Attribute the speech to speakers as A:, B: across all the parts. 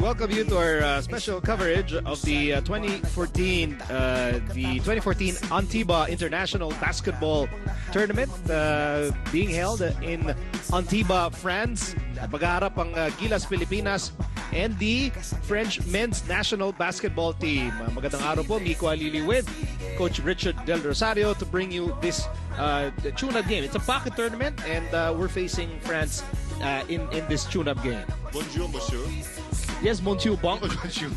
A: welcome you to our special coverage of the 2014 Antiba International Basketball Tournament being held in Antiba, France. At maghaharap ang Gilas, Pilipinas and the French men's national basketball team. Magandang araw po, Miko Alili with Coach Richard Del Rosario to bring you this tune-up game. It's a pocket tournament and we're facing France in this tune-up game.
B: Bonjour, monsieur.
A: Yes, Monsieur Bon.
B: Monsieur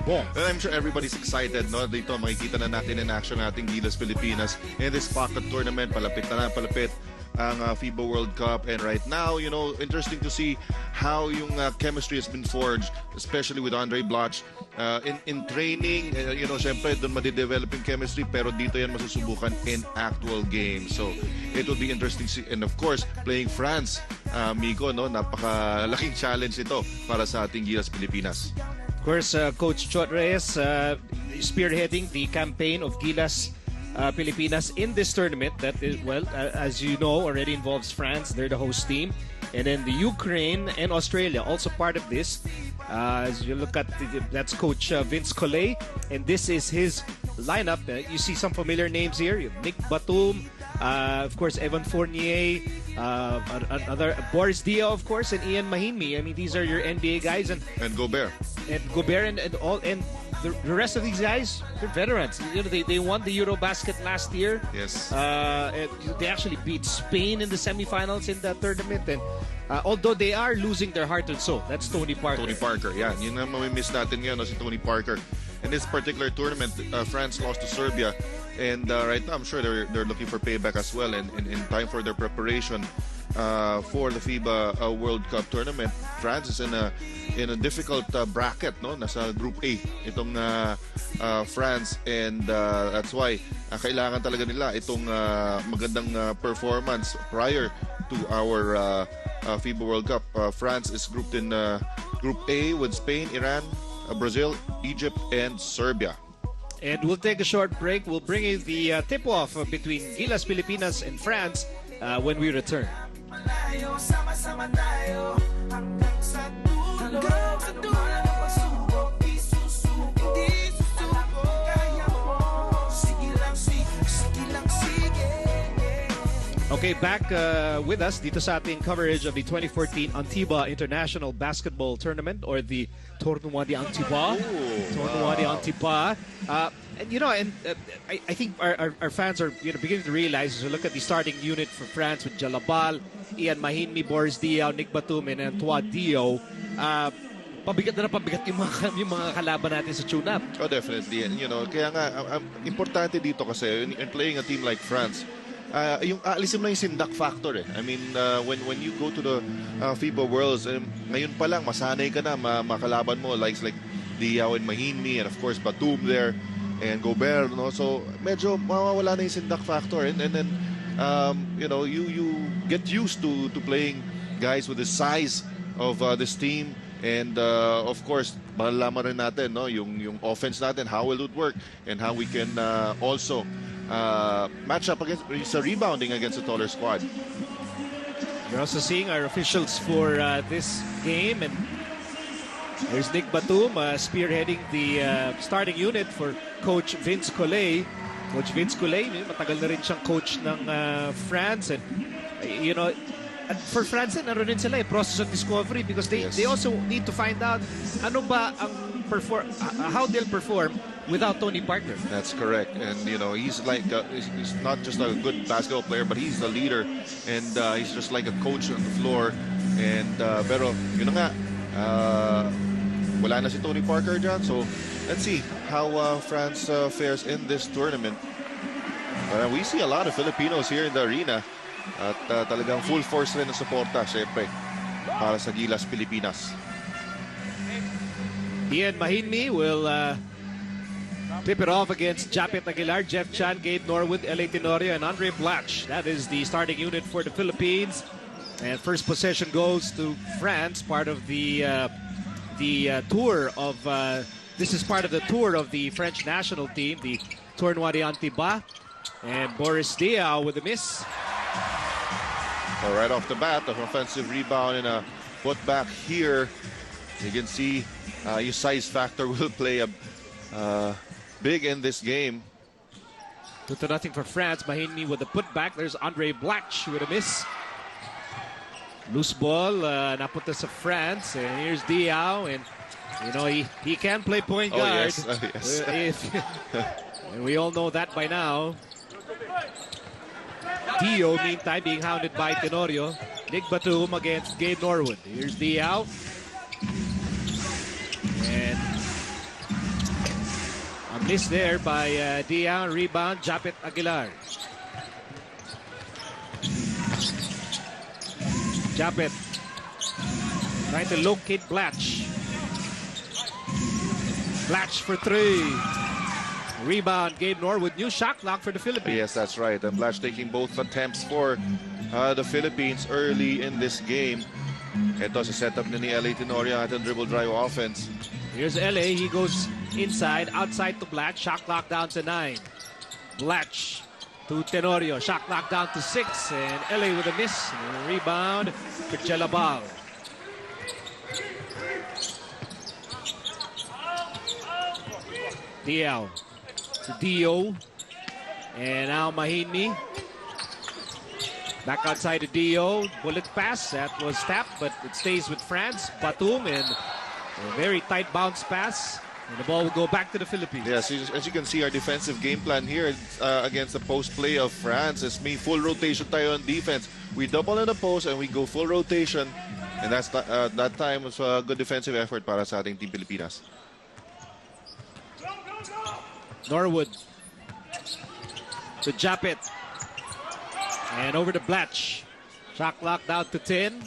A: Bon.
B: And I'm sure everybody's excited, no? Dito makikita na natin in action nating Gilas Pilipinas in this pocket tournament. Palapit na palapit ang FIBA World Cup, and right now, you know, interesting to see how yung chemistry has been forged, especially with ANDRAY BLATCHE in training. You know, syempre doon madidevelop yung chemistry, pero dito yan masusubukan in actual games. So it will be interesting to see, and of course playing France, Miko, no, napakalaking challenge ito para sa ating Gilas Pilipinas.
A: Of course, Coach Chot Reyes spearheading the campaign of Gilas Pilipinas in this tournament that is, well, as you know, already involves France. They're the host team, and then the Ukraine and Australia also part of this. As you look at that's Coach Vince Collet, and this is his lineup. You see some familiar names here: Nick Batum, of course, Evan Fournier, another Boris Dia, of course, and Ian Mahinmi. I mean, these are your NBA guys, and
B: Gobert
A: and the rest of these guys, they're veterans. You know, they won the Eurobasket last year.
B: Yes.
A: They actually beat Spain in the semifinals in that tournament. And although they are losing their heart and soul, that's Tony Parker.
B: Tony Parker, yeah. Yun ang mamimiss natin ngayon, no, si Tony Parker. In this particular tournament, France lost to Serbia. And right now, I'm sure they're looking for payback as well. And in time for their preparation for the FIBA World Cup tournament, France is in a difficult bracket, no? Nasa Group A itong France, and that's why kailangan talaga nila itong magandang performance prior to our FIBA World Cup. France is grouped in Group A with Spain, Iran, Brazil, Egypt, and Serbia.
A: And we'll take a short break. We'll bring you the tip-off between Gilas Pilipinas and France when we return. Okay, back with us dito sa ating coverage of the 2014 Antiba International Basketball Tournament, or the Tournoi de Antiba. Tournoi de Antiba. And you know, I think our fans are, you know, beginning to realize, as we look at the starting unit for France with Jalabal, Ian Mahinmi, Boris Diaw, Nick Batum, and Antoine Dio. Pabigat na pabigat yung mga kalaban natin sa tune-up.
B: Oh, definitely. And, you know, kaya nga, importante dito kasi, in playing a team like France, yung alisin lang yung sindak factor eh. I mean, when you go to the FIBA Worlds, ngayon pa lang masanay ka na makalaban mo like Diaw and Mahinmi, and of course Batum there and Gobert, no? So medyo mawawala na yung sindak factor, and then you know, you get used to playing guys with the size of this team, and of course malalaman rin natin, no, yung offense natin, how will it work, and how we can also match up against rebounding against a taller squad.
A: We're also seeing our officials for this game, and there's Nick Batum spearheading the starting unit for Coach Vince Collet. Coach Vince Collet, matagal na rin siyang coach ng France, and you know, for France din, naroon din sila process of discovery, because they also need to find out ano ba ang how they'll perform without Tony Parker.
B: That's correct. And you know, he's like he's not just a good basketball player, but he's the leader, and he's just like a coach on the floor. And pero yun nga, wala na si Tony Parker dyan, so let's see how France fares in this tournament. We see a lot of Filipinos here in the arena, at talagang full force rin ng suporta, syempre, para sa Gilas Pilipinas.
A: Ian Mahinmi will tip it off against Japet Aguilar, Jeff Chan, Gabe Norwood, L.A. Tenorio, and ANDRAY BLATCHE. That is the starting unit for the Philippines. And first possession goes to France, part of the tour of this is part of the tour of the French national team, the Tournoi de Antiba. And Boris Diaw with a miss.
B: Right off the bat, an offensive rebound and a put back here You can see your size factor will play big in this game.
A: 2-0 for France. Mahini with the putback. There's ANDRAY BLATCHE with a miss. Loose ball, napunta sa France. And here's Diao. And, you know, he can play point guard.
B: Yes.
A: And we all know that by now. Dio, meantime, being hounded by Tenorio. Nick Batum against Gabe Norwood. Here's Diao. And a miss there by Diao. Rebound, Japet Aguilar. Japet trying to locate Blatche. Blatche for three. Rebound, Gabe Norwood. New shot clock for the Philippines.
B: Yes, that's right. And Blatche taking both attempts for the Philippines early in this game. Ito sa setup ni LA Tenorio at dribble drive offense.
A: Here's LA. He goes inside, outside to Blatche. Shot clock down to 9. Blatche to Tenorio. Shot clock down to 6. And LA with a miss. And a rebound for Chelabal. Diao to Dio. And now Mahini. Back outside to Dio. Bullet pass. That was tapped, but it stays with France. Batum and a very tight bounce pass. And the ball will go back to the Philippines.
B: Yes, as you can see, our defensive game plan here against the post play of France is full rotation tayo on defense. We double in the post and we go full rotation. And that's that time was a good defensive effort para sa ating Team Pilipinas.
A: Norwood to Japet. And over to Blatche. Shot clock down to 10.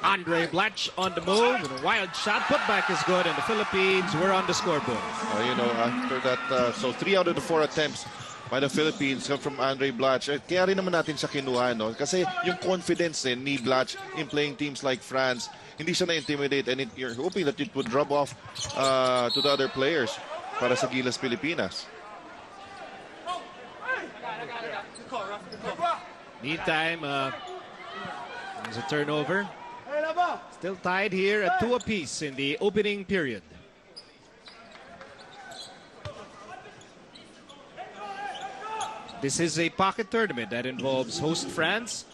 A: ANDRAY BLATCHE on the move. And a wild shot. Putback is good. And the Philippines were on the scoreboard.
B: You know, after that, so 3 out of the 4 attempts by the Philippines come from ANDRAY BLATCHE. Kaya rin naman natin siya kinuha, no? Kasi yung confidence ni Blatche in playing teams like France, hindi siya na-intimidate. And you're hoping that it would rub off to the other players para sa Gilas Pilipinas.
A: Meantime, there's a turnover. Still tied here at 2 apiece in the opening period. This is a pocket tournament that involves host France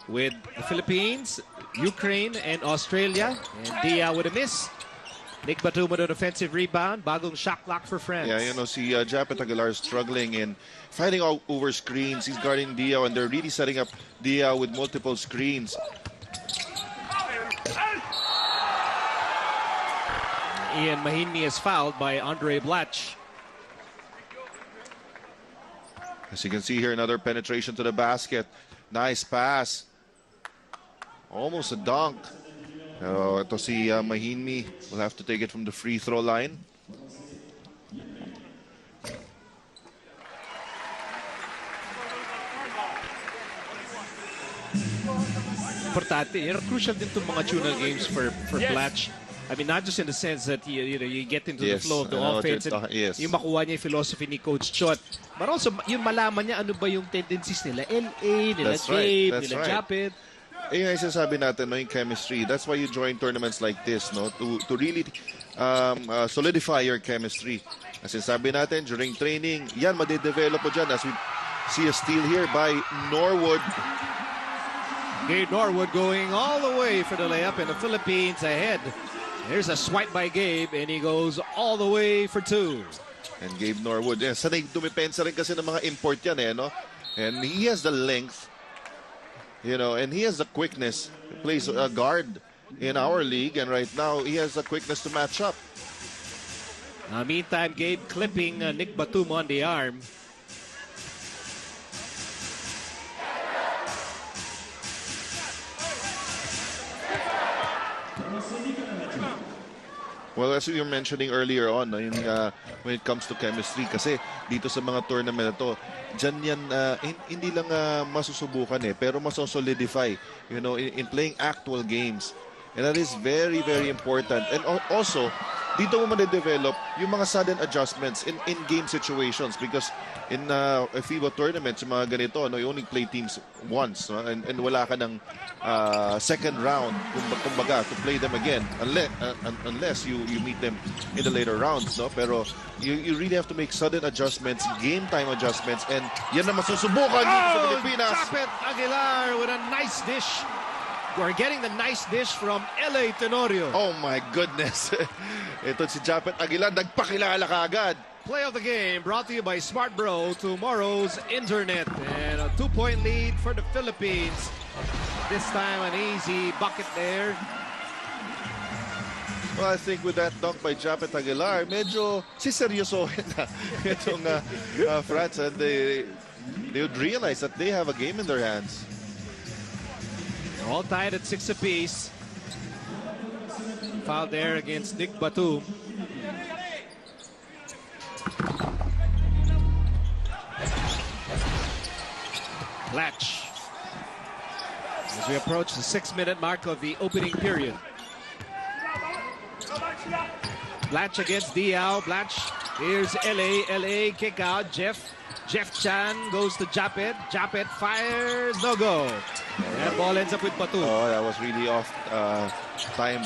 A: with the Philippines, Ukraine, and Australia. And Dia with a miss. Nick Batum with an offensive rebound. Bagong shot clock for France.
B: Yeah, you know, see Japet Aguilar struggling in fighting over screens. He's guarding Diao, and they're really setting up Diao with multiple screens.
A: Ian Mahini is fouled by ANDRAY BLATCHE.
B: As you can see here, another penetration to the basket. Nice pass. Almost a dunk. Ito si Mahini will have to take it from the free throw line.
A: Importante. Crucial din itong mga tunal games for Blatche. I mean, not just in the sense that you get into the flow of the offense and yung makuha niya yung philosophy ni Coach Chot. But also, yung malaman niya ano ba yung tendencies nila. LA, nila Gabe, nila Japet.
B: Yung sinasabi natin, no, yung chemistry. That's why you join tournaments like this, no, to really solidify your chemistry. As sinasabi natin, during training, yan, madedevelop po dyan. As we see a steal here by Norwood.
A: Gabe Norwood going all the way for the layup, and the Philippines ahead. There's a swipe by Gabe, and he goes all the way for 2.
B: And Gabe Norwood, sanay dumipensa rin kasi ng mga import yan, no? And he has the length, you know, and he has the quickness. He plays a guard in our league, and right now he has the quickness to match up.
A: Meantime, Gabe clipping Nick Batum on the arm.
B: Well, as we were mentioning earlier on, no, when it comes to chemistry, kasi dito sa mga tournament na to, dyan yan, hindi lang masusubukan pero masosolidify, you know, in playing actual games. And that is very, very important. And also, dito mo ma-develop yung mga sudden adjustments in game situations, because in FIBA tournaments, yung mga ganito, no, you only play teams once, no? And wala ka ng second round, kumbaga, to play them again, unless you meet them in the later rounds, no? Pero you really have to make sudden adjustments, game time adjustments, and yan na masusubukan dito sa Pilipinas.
A: Japet Aguilar with a nice dish. We're getting the nice dish from LA Tenorio.
B: Oh my goodness. Ito si Japet Aguilar, nagpakilala kaagad.
A: Play of the game brought to you by Smart Bro, tomorrow's internet. And a 2-point lead for the Philippines. This time an easy bucket there.
B: Well, I think with that dunk by Japet Aguilar, medyo siseryosohin na itong France, and they would realize that they have a game in their hands.
A: All tied at 6 apiece. Foul there against Nick Batum. Blatche. As we approach the 6-minute mark of the opening period. Blatche against Diao. Blatche. Here's LA kick out. Jeff Chan goes to Japet. Japet fires. No go. That ball ends up with Batum.
B: Oh, that was really off time.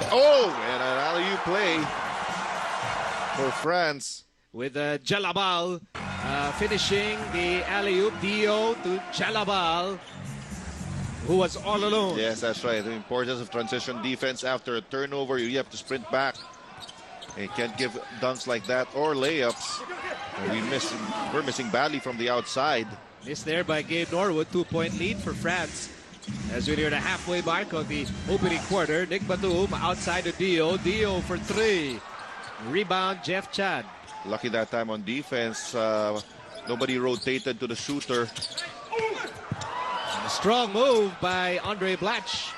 B: Oh, and an alley-oop play for France.
A: With Jalabal finishing the alley-oop. Dio to Jalabal, who was all alone.
B: Yes, that's right. The importance of transition defense after a turnover. You have to sprint back. You can't give dunks like that or layups. We're missing badly from the outside.
A: Missed there by Gabe Norwood. 2-point lead for France. As we near the halfway mark of the opening quarter, Nick Batum outside to Dio. Dio for 3. Rebound, Jeff Chan.
B: Lucky that time on defense. Nobody rotated to the shooter.
A: A strong move by Andray Blatche.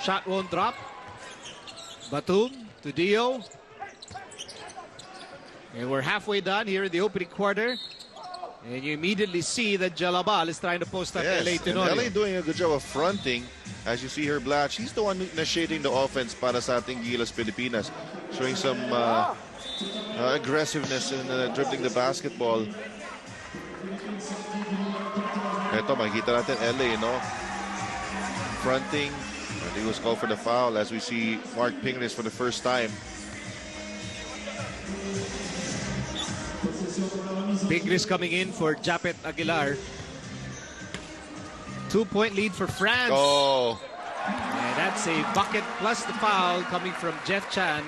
A: Shot won't drop. Batum to Dio. And we're halfway done here in the opening quarter. And you immediately see that Jalabal is trying to post up LA Tenorio.
B: LA doing a good job of fronting. As you see here, Blatche, he's the one initiating the offense para sa ating Gilas Pilipinas. Showing some aggressiveness in dribbling the basketball. Ito, makikita natin LA, no? Fronting. I think it was called for the foul as we see Mark Pingris for the first time.
A: Pingris coming in for Japet Aguilar. 2-point lead for France.
B: Oh.
A: And that's a bucket plus the foul coming from Jeff Chan.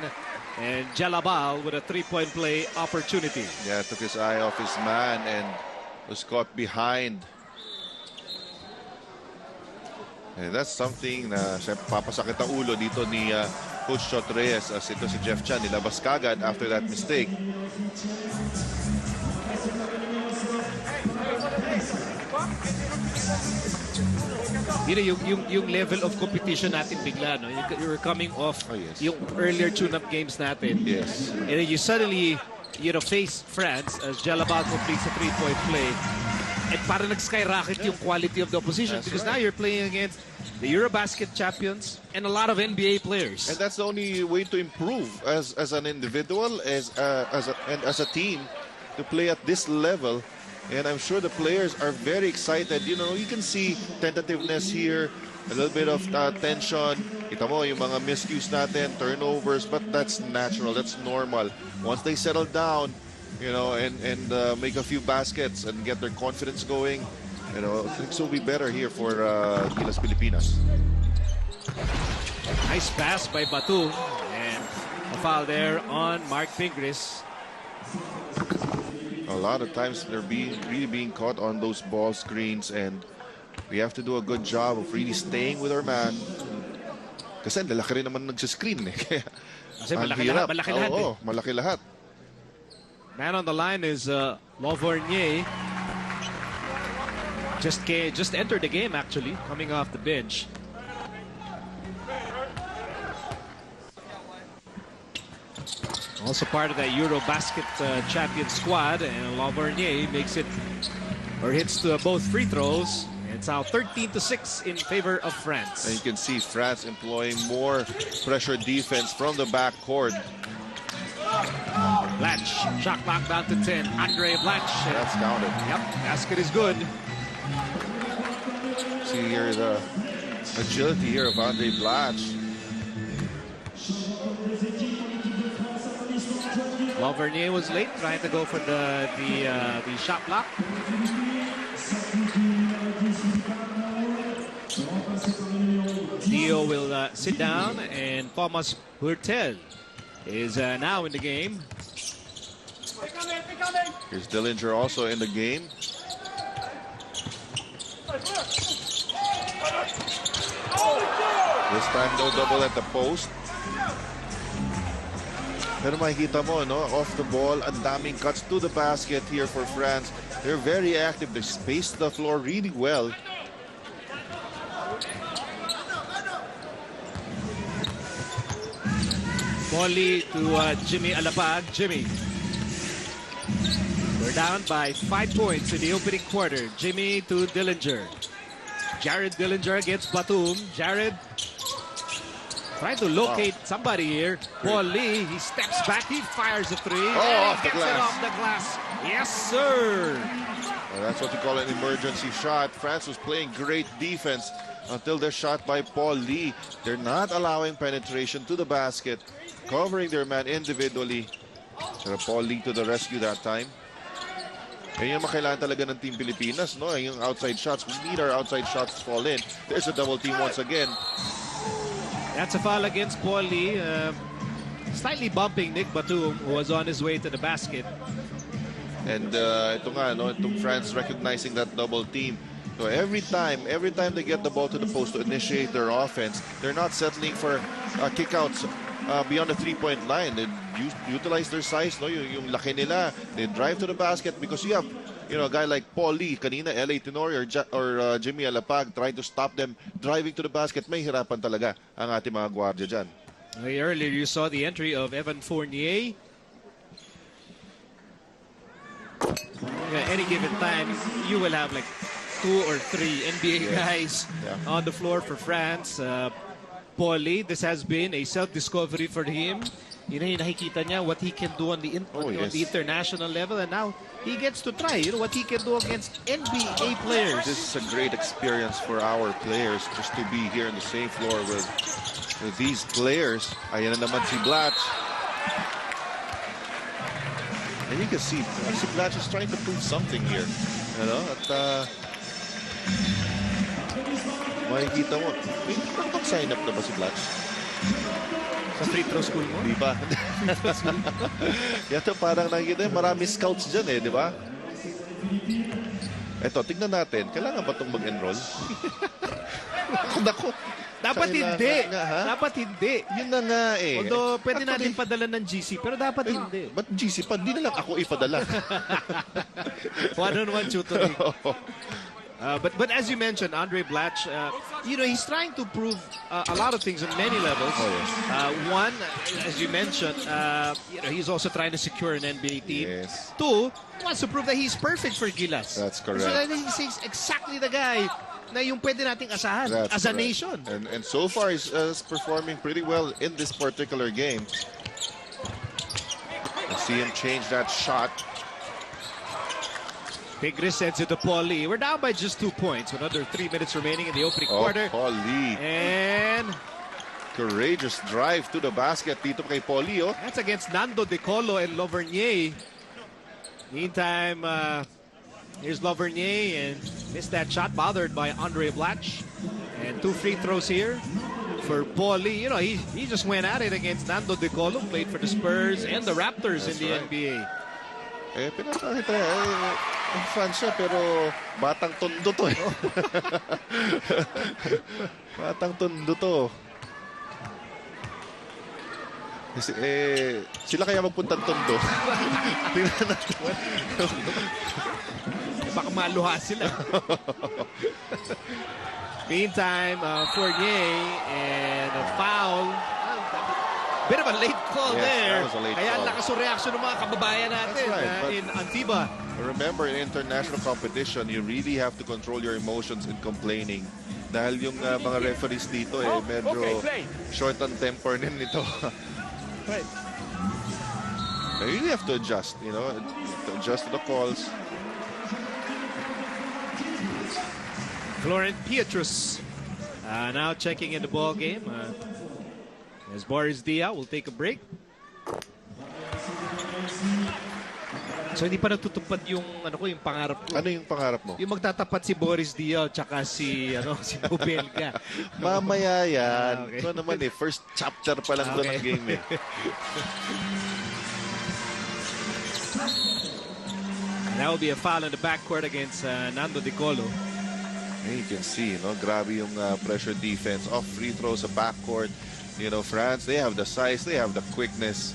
A: And Jalabal with a 3-point play opportunity.
B: Yeah, took his eye off his man and was caught behind. And that's something na papasakit ang ulo dito ni Coach Chot Reyes, as ito si Jeff Chan nilabas kagad after that mistake.
A: You know, yung level of competition natin bigla, no? You were coming off yung earlier tune-up games natin.
B: Yes.
A: And then you suddenly, face France as Jalabal completes a 3-point play. And parang nag-skyrocket yung quality of the opposition.
B: That's
A: because
B: right.
A: now you're playing against the Eurobasket champions and a lot of NBA players.
B: And that's the only way to improve as an individual, as a team, to play at this level. And I'm sure the players are very excited. You know, you can see tentativeness here, a little bit of tension. Kita mo yung mga miscues natin, turnovers, but that's natural, that's normal. Once they settle down, you know, and make a few baskets and get their confidence going, you know, things will be better here for Gilas Pilipinas.
A: Nice pass by Batum. And a foul there on Mark Pingris.
B: A lot of times they're really being caught on those ball screens, and we have to do a good job of really staying with our man. Kasi lalaki rin naman nagsiscreen eh.
A: Kasi malaki lahat eh.
B: Malaki lahat.
A: Man on the line is Lauvergne. Just entered the game actually, coming off the bench. Also part of that Eurobasket champion squad, and Lauvergne makes it, or hits to both free throws, and It's now 13-6 in favor of France.
B: And you can see France employing more pressure defense from the backcourt.
A: Blatche, shot clock down to 10. Andray Blatche.
B: That's counted.
A: Yep, basket is good.
B: See here the agility here of Andray Blatche.
A: Vernier was late, trying to go for the shot block. Dio will sit down, and Thomas Hurtel is now in the game.
B: Here's Dillinger also in the game. This time no double at the post. Pero makikita mo, no? Off the ball, ang daming cuts to the basket here for France. They're very active. They space the floor really well.
A: Volley to Jimmy Alapag. Jimmy. We're down by 5 points in the opening quarter. Jimmy to Dillinger. Jared Dillinger against Batum. Jared trying to locate somebody here. Paul Lee, he steps back, he fires a three.
B: Oh, off the
A: gets
B: glass.
A: it off the glass. Yes, sir.
B: Well, that's what you call an emergency shot. France was playing great defense until their shot by Paul Lee. They're not allowing penetration to the basket, covering their man individually. Pero Paul Lee to the rescue that time. Yan yung makailangan talaga ng Team Pilipinas, no? Yung outside shots. We need our outside shots to fall in. There's a double team once again.
A: That's a foul against Paul Lee. Slightly bumping Nick Batum, who was on his way to the basket.
B: And ito nga, no? Itong France recognizing that double team. So every time they get the ball to the post to initiate their offense, they're not settling for kickouts beyond the three-point line. They utilize their size, no? Yung laki nila. They drive to the basket because you have, you know, a guy like Paul Lee, kanina, L.A. Tenori or Jimmy Alapag trying to stop them driving to the basket. May hirapan talaga ang ating mga gwardiya dyan.
A: Earlier you saw the entry of Evan Fournier. Any given time, you will have like 2 or 3 NBA guys on the floor for France. Paul Lee, this has been a self-discovery for him. Yun yung nakikita niya what he can do on the international level, and now he gets to try what he can do against NBA players.
B: This is a great experience for our players just to be here on the same floor with these players. Ayan na naman si Blatche. And you can see Blatche is trying to prove something here. You know, at makikita mo, mag-sign up na ba si Blatche?
A: Sa free throw school mo?
B: Di ba? Ito parang nakikita yun, marami scouts dyan di ba? Ito, tignan natin. Kailangan ba itong mag-enroll? Naku.
A: Dapat hindi. Dapat hindi.
B: Yun na nga
A: Although, pwede natin padala ng GC, pero dapat hindi.
B: Ba't GC pa? Di na lang ako ipadala.
A: One-on-one tutoring. But as you mentioned, Andray Blatche, he's trying to prove a lot of things on many levels. One, as you mentioned, he's also trying to secure an NBA team.
B: Yes.
A: 2, he wants to prove that he's perfect for Gilas.
B: That's correct.
A: So he's exactly the guy na yung pwede nating asahan as a nation.
B: And so far, he's performing pretty well in this particular game. I see him change that shot.
A: Pigris sends it to Paul Lee. We're down by just 2 points with under 3 minutes remaining in the opening quarter.
B: Paul Lee.
A: And
B: courageous drive to the basket dito kay Paul Lee.
A: That's against Nando De Colo and Lovernier. Meantime, here's Lovernier and missed that shot, bothered by Andray Blatche. And 2 free throws here for Paul Lee. He just went at it against Nando De Colo, played for the Spurs and the Raptors in the NBA.
B: Pinapakita fan siya, pero batang tondo to Batang tondo to. Sila kaya magpuntang tondo. Tingnan natin.
A: Baka maluha sila. Meantime, Fournier and a foul. Bit of a late call there.
B: That was a late
A: Kaya
B: call.
A: lakas yung reaction ng mga kababayan natin
B: right,
A: in FIBA.
B: Remember, in international competition, you really have to control your emotions in complaining. Dahil yung mga referees dito, medyo short on temper din nito.
A: Right.
B: You really have to adjust, you know, to adjust to the calls.
A: Florent Pietrus now checking in the ball game. As Boris Dia will take a break. So hindi pa natutupad yung yung pangarap ko.
B: Ano yung pangarap mo?
A: Yung magtatapat si Boris Dia at saka si si Bubelga.
B: Mamaya yan.
A: Okay.
B: Ito naman first chapter pa lang doon ng game
A: That will be a foul in the backcourt against Nando De Colo.
B: You can see, grabe yung pressure defense. Off free throws sa backcourt. You know, France, they have the size, they have the quickness.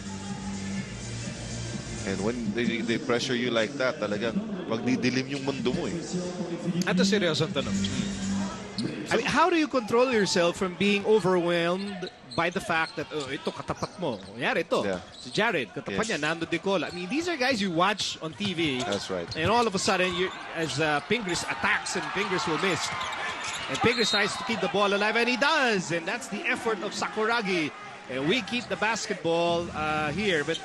B: And when they pressure you like that, talagang magdidilim yung mundo mo
A: Ito seryosong tanong. I mean, how do you control yourself from being overwhelmed by the fact that, ito katapat mo. Kunyari ito, si Jared, katapat niya, Nando De Colo. I mean, these are guys you watch on TV.
B: That's right.
A: And all of a sudden, as Pingris attacks and Pingris will miss. And Pingris tries to keep the ball alive, and he does. And that's the effort of Sakuragi. And we keep the basketball here. But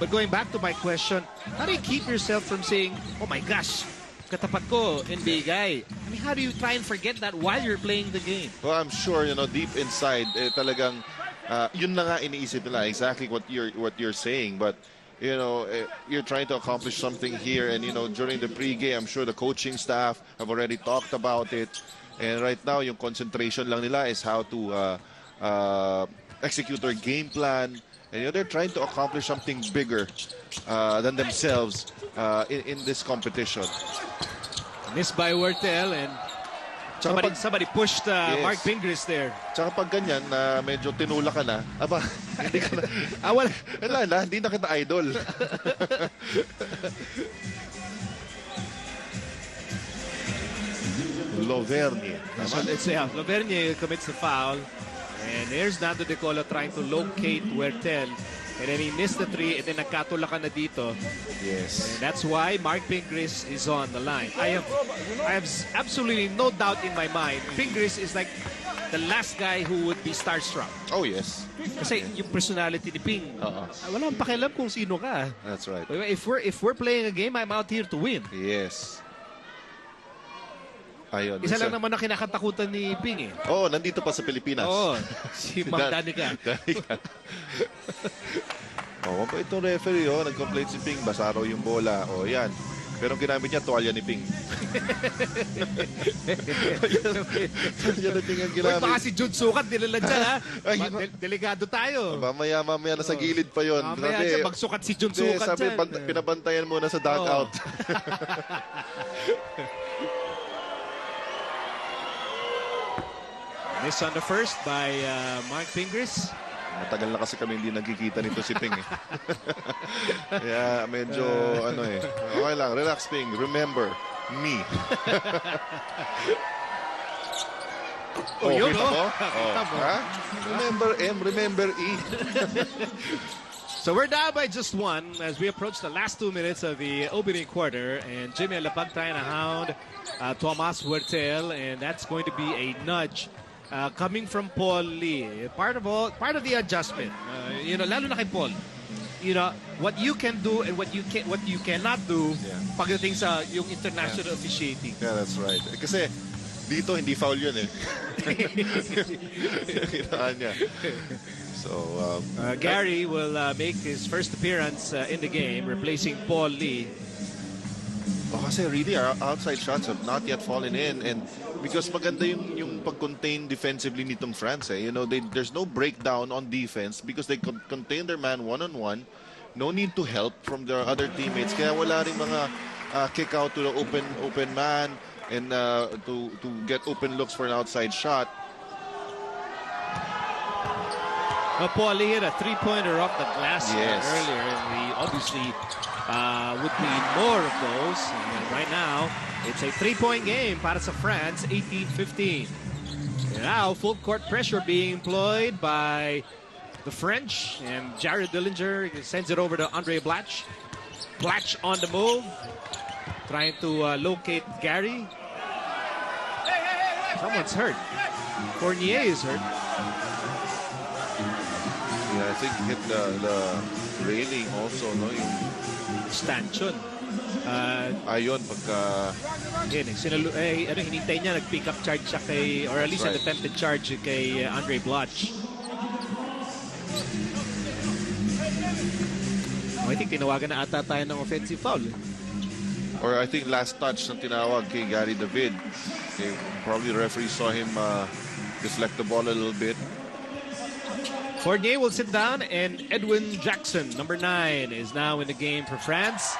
A: going back to my question, how do you keep yourself from saying, oh my gosh, katapat ko, NBA guy? I mean, how do you try and forget that while you're playing the game?
B: Well, I'm sure, deep inside, talagang yun na nga iniisip nila, exactly what you're saying. But, you're trying to accomplish something here. And, during the pregame, I'm sure the coaching staff have already talked about it. And right now, yung concentration lang nila is how to execute their game plan. And they're trying to accomplish something bigger than themselves in this competition.
A: Missed by Wertel, and somebody pushed Mark Pingris there.
B: Tsaka pag ganyan, medyo tinula ka na, hindi ka na, wala na, hindi na kita idol. Lovernie.
A: Lovernie commits the foul. And there's Nando De Colo trying to locate Wertel. And then he missed the three, and then nagkatula ka na dito.
B: Yes.
A: And that's why Mark Pingris is on the line. I have absolutely no doubt in my mind. Pingris is like the last guy who would be starstruck.
B: Oh, yes.
A: Kasi yung personality ni Ping, wala akong pakialam kung sino ka.
B: That's right.
A: If we're playing a game, I'm out here to win.
B: Yes. Ayun,
A: Isa lang naman ang kinakatakutan ni Ping
B: nandito pa sa Pilipinas.
A: Si Mang Danica.
B: Mabait itong referee, nag-complain si Ping, basa raw yung bola. Yan. Pero ginamit niya, tuwalya ni Ping. Tuwalya ni Ping ang ginamit.
A: Baka si Jude Sukat, dinala dyan, ha? Delikado tayo.
B: Mamaya nasa gilid pa yun.
A: Mamaya dyan, magsukat si Jude Sukat
B: dyan. Sabi, pinabantayan muna sa dugout.
A: Miss on the first by Mark Pingris.
B: Matagal na kasi kami hindi nagkikita nito si Ping. Kaya medyo Okay lang, relax Ping. Remember me.
A: Yun,
B: kita mo? Remember M, remember E.
A: So we're down by just one as we approach the last 2 minutes of the opening quarter, and Jimmy ALAPAG trying to hound Tomas Wertel, and that's going to be a nudge coming from Paul Lee. Part of the adjustment. Lalo na kay Paul. What you can do and what you cannot do pagdating sa yung international officiating.
B: Yeah, that's right. Kasi dito hindi foul yun niya. So,
A: Gary will make his first appearance in the game, replacing Paul Lee.
B: Kasi really, our outside shots have not yet fallen in, and because maganda yung pag-contain defensively nitong France. There's no breakdown on defense because they contain their man one-on-one. No need to help from their other teammates. Kaya wala rin mga kick out to the open man and to get open looks for an outside shot.
A: Paul Lee hit a three-pointer off the glass earlier, and we obviously would need more of those. And right now, it's a three-point game para sa France, 18-15. And now, full court pressure being employed by the French, and Jared Dillinger sends it over to Andrey Blatche. Blatche on the move, trying to locate Gary. Someone's hurt. Fournier is hurt.
B: Yeah, I think hit the railing also, no? Yung
A: Stanchion.
B: Ayun, pagka...
A: hinintay niya, nag-pick up charge siya kay, or at least an attempted charge kay Andrey Blatche. I think tinawagan na ata tayo ng offensive foul.
B: Or I think last touch na tinawag kay Gary David. Okay, probably the referee saw him deflect the ball a little bit.
A: Fournier will sit down, and Edwin Jackson, number 9, is now in the game for France.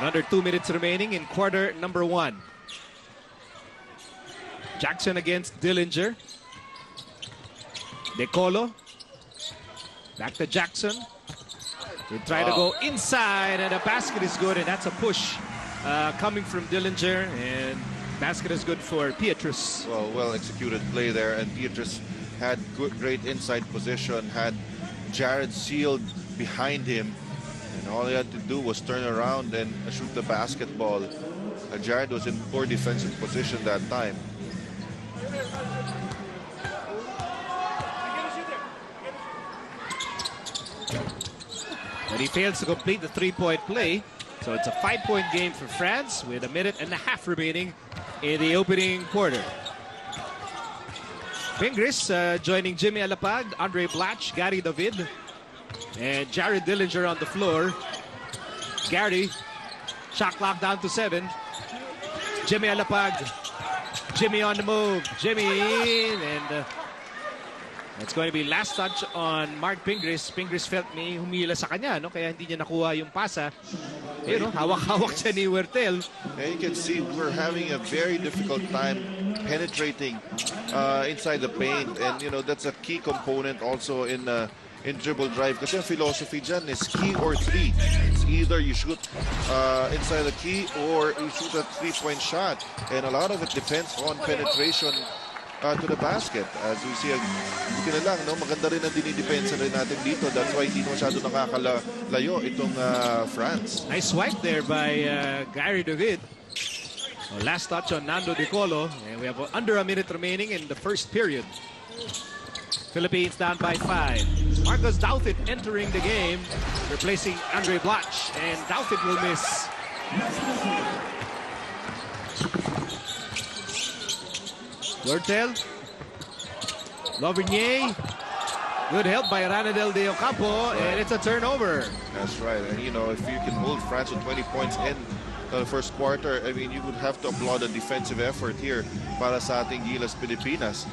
A: Under 2 minutes remaining in quarter number 1. Jackson against Dillinger. De Colo. Back to Jackson. They try to go inside, and the basket is good, and that's a push coming from Dillinger, and basket is good for Pietrus.
B: Well executed play there, and Pietrus had great inside position, had Jared sealed behind him, and all he had to do was turn around and shoot the basketball. Jared was in poor defensive position that time.
A: But he fails to complete the 3-point play. So it's a 5-point game for France with 1.5 minutes remaining in the opening quarter. Pingris joining Jimmy Alapag, Andrey Blatche, Gary David, and Jared Dillinger on the floor. Gary, shot clock down to 7. Jimmy Alapag, Jimmy on the move. Jimmy, and it's going to be last touch on Mark Pingris. Pingris felt may humila sa kanya, no? Kaya hindi niya nakuha yung pasa. You know, hawak-hawak siya ni Huertel.
B: And you can see we're having a very difficult time penetrating inside the paint, and you know that's a key component also in dribble drive. Kasi ang philosophy dyan is key or 3. It's either you shoot inside the key or you shoot a 3-point shot, and a lot of it depends on penetration to the basket. As we see, Kanilang, no, maganda rin ang dinidepensa rin natin dito. That's why hindi masyado nakakalayo itong France.
A: Nice swipe there by Gary David. Last touch on Nando De Colo. And we have under 1 minute remaining in the first period. Philippines down by 5. Marcos Douthit entering the game, replacing Andrey Blatche. And Douthit will miss. Huertel. Lovigny. Good help by Ranadel de Ocampo, and it's a turnover.
B: That's right. And you know, if you can hold France with 20 points in the first quarter, I mean, you would have to applaud the defensive effort here para sa ating Gilas Pilipinas.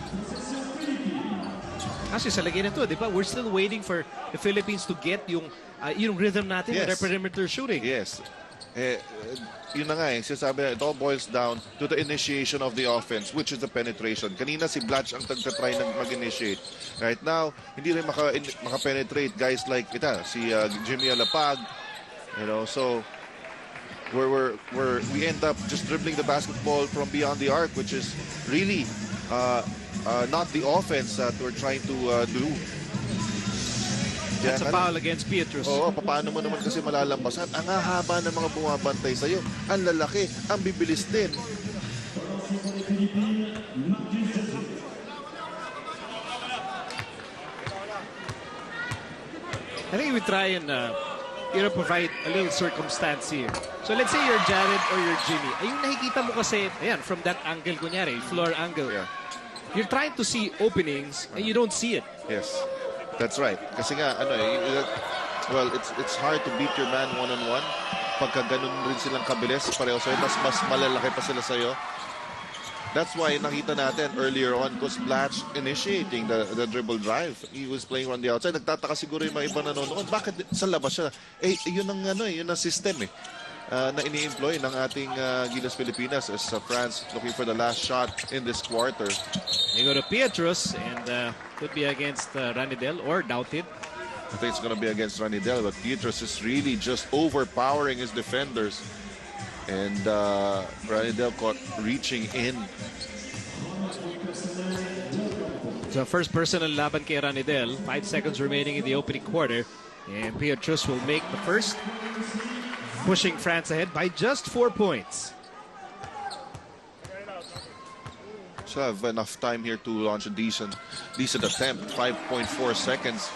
A: Kasi sa lagay na to, di ba? We're still waiting for the Philippines to get yung rhythm natin with their perimeter shooting.
B: Yes. Yun na nga sinasabi, it all boils down to the initiation of the offense, which is the penetration. Kanina si Blatche ang tagtatry ng mag-initiate. Right now, hindi rin maka-penetrate guys like si Jimmy Alapag. You know, so we end up just dribbling the basketball from beyond the arc, which is really not the offense that we're trying to do.
A: That's a foul against Pietrus.
B: Oo, paano mo naman kasi malalampasan? Ang haba ng mga bumabantay sa'yo. Ang lalaki, ang bibilis din.
A: I think we try and provide a little circumstance here. So let's say you're Jared or you're Jimmy. Ayun nakikita mo kasi, ayan, from that angle, kunyari, floor angle.
B: Yeah.
A: You're trying to see openings and you don't see it.
B: Yes. That's right. Kasi nga, well, it's hard to beat your man one-on-one. Pagka ganun rin silang kabilis, pareho sa'yo, mas malalaki pa sila sa'yo. That's why nakita natin earlier on, because Blatche initiating the dribble drive. He was playing on the outside. Nagtataka siguro yung mga iba nanonood. Bakit sa labas siya? Yun ang system na ini-employ ng ating Gilas Pilipinas as France looking for the last shot in this quarter.
A: They go to Pietrus, and could be against Ranidel or Douthit.
B: I think it's going to be against Ranidel, but Pietrus is really just overpowering his defenders. And Ranidel caught reaching in.
A: So first personal laban kay Ranidel. 5 seconds remaining in the opening quarter. And Pietrus will make the first, pushing France ahead by just 4 points.
B: So have enough time here to launch a decent attempt. 5.4 seconds.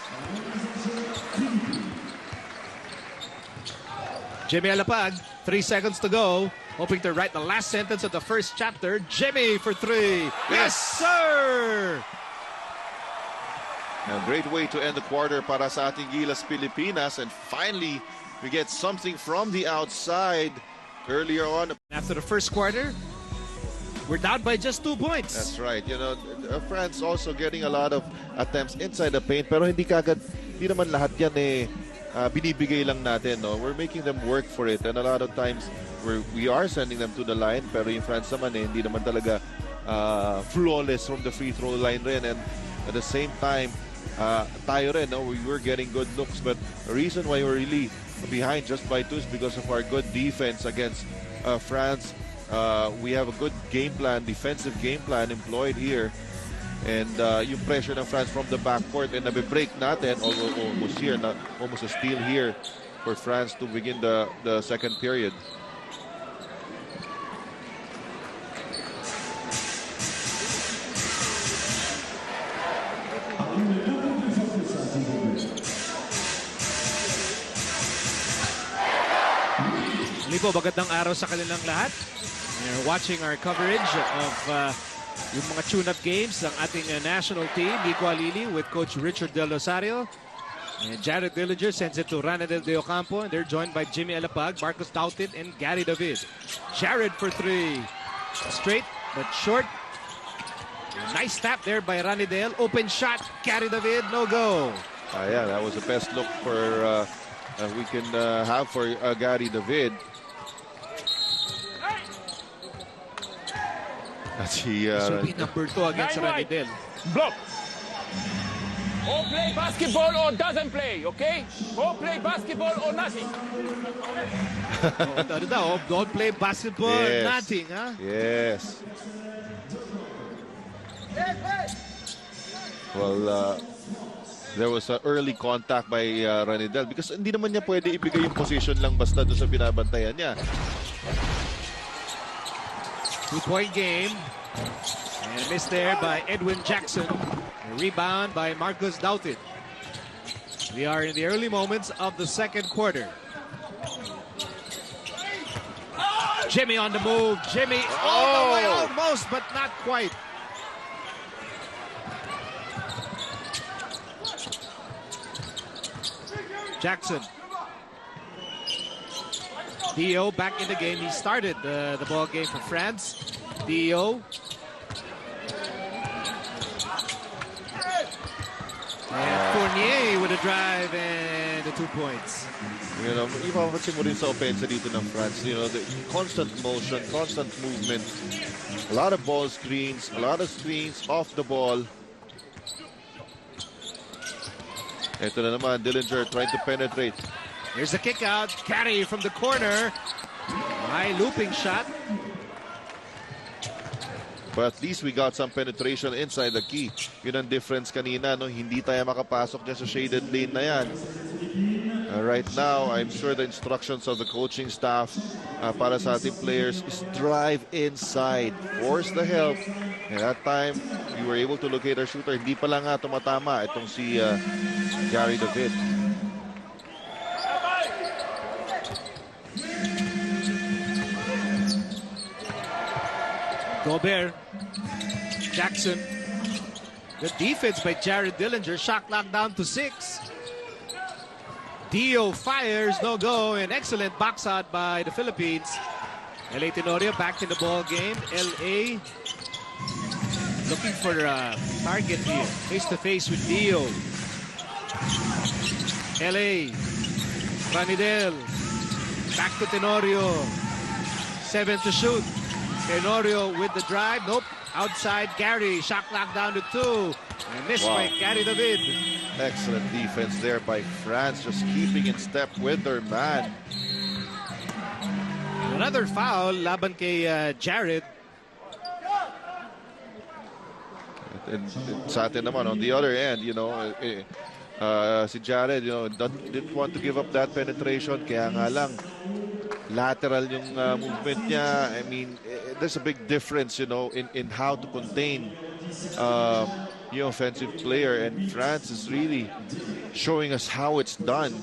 A: Jimmy Alapag, 3 seconds to go. Hoping to write the last sentence of the first chapter. Jimmy for 3. Yes, sir!
B: A great way to end the quarter para sa ating Gilas Pilipinas. And finally, we get something from the outside earlier on.
A: After the first quarter, we're down by just 2 points.
B: That's right. You know, France also getting a lot of attempts inside the paint. Pero hindi naman lahat yan binibigay lang natin. No? We're making them work for it. And a lot of times, we are sending them to the line. Pero yung France naman hindi naman talaga flawless from the free throw line rin. And at the same time, tayo rin, no? We were getting good looks, but the reason why we're really behind just by 2 is because of our good defense against France. We have a good game plan, defensive game plan employed here, and yung pressure ng France from the backcourt and nabe-break natin almost here, almost a steal here for France to begin the second period.
A: Lipo, magandang araw sa kanilang lahat. You're watching our coverage of yung mga tune-up games ng ating national team. Nico Alili with Coach Richard Del Rosario. And Jared Dillinger sends it to Ranidel De Ocampo. And they're joined by Jimmy Alapag, Marcus Doughton, and Gary David. Jared for 3. Straight but short. Nice tap there by Ranidel. Open shot. Gary David, no go.
B: Yeah, that was the best look for we can have for Gary David.
A: This will be number 2 against Ranidel.
C: Block. Or play basketball or doesn't play, okay? Or play basketball or nothing.
A: Don't play basketball or nothing, huh?
B: Yes. Well, there was an early contact by Ranidel because hindi naman niya pwede ibigay yung position lang basta doon sa binabantayan niya.
A: 2-point game. And a miss there by Edwin Jackson. A rebound by Marcus Doughton. We are in the early moments of the second quarter. Jimmy on the move. Jimmy all the way almost, but not quite. Jackson. Dio back in the game. He started the ball game for France. Dio. And Fournier with a drive and the 2 points.
B: You know, ipapansin mo rin sa offense dito ng France. You know, the constant motion, constant movement. A lot of ball screens, a lot of screens off the ball. Ito na naman, Dillinger trying to penetrate.
A: Here's the kick out. Carry from the corner. High looping shot.
B: But at least we got some penetration inside the key. Yun ang difference kanina, no? Hindi tayo makapasok dyan sa shaded lane na yan. Right now, I'm sure the instructions of the coaching staff para sa ating players is drive inside. Force the help. And that time, we were able to locate our shooter. Hindi pa lang tumatama itong si Gary David.
A: Gobert. Jackson. Good defense by Jared Dillinger. Shot clock down to 6. Dio fires, no go, and excellent box out by the Philippines. LA Tenorio back in the ball game. LA looking for a target here. Face to face with Dio. LA. Ranidel. Back to Tenorio. 7 to shoot. Tenorio with the drive. Nope. Outside Gary. Shot clock down to 2. And missed by Gary David.
B: Excellent defense there by France. Just keeping in step with their man.
A: Another foul. Laban kay Jared.
B: And sa atin naman, on the other end, si Jared, didn't want to give up that penetration. Kaya nga lang, lateral yung movement niya. I mean, there's a big difference, in how to contain the offensive player. And France is really showing us how it's done.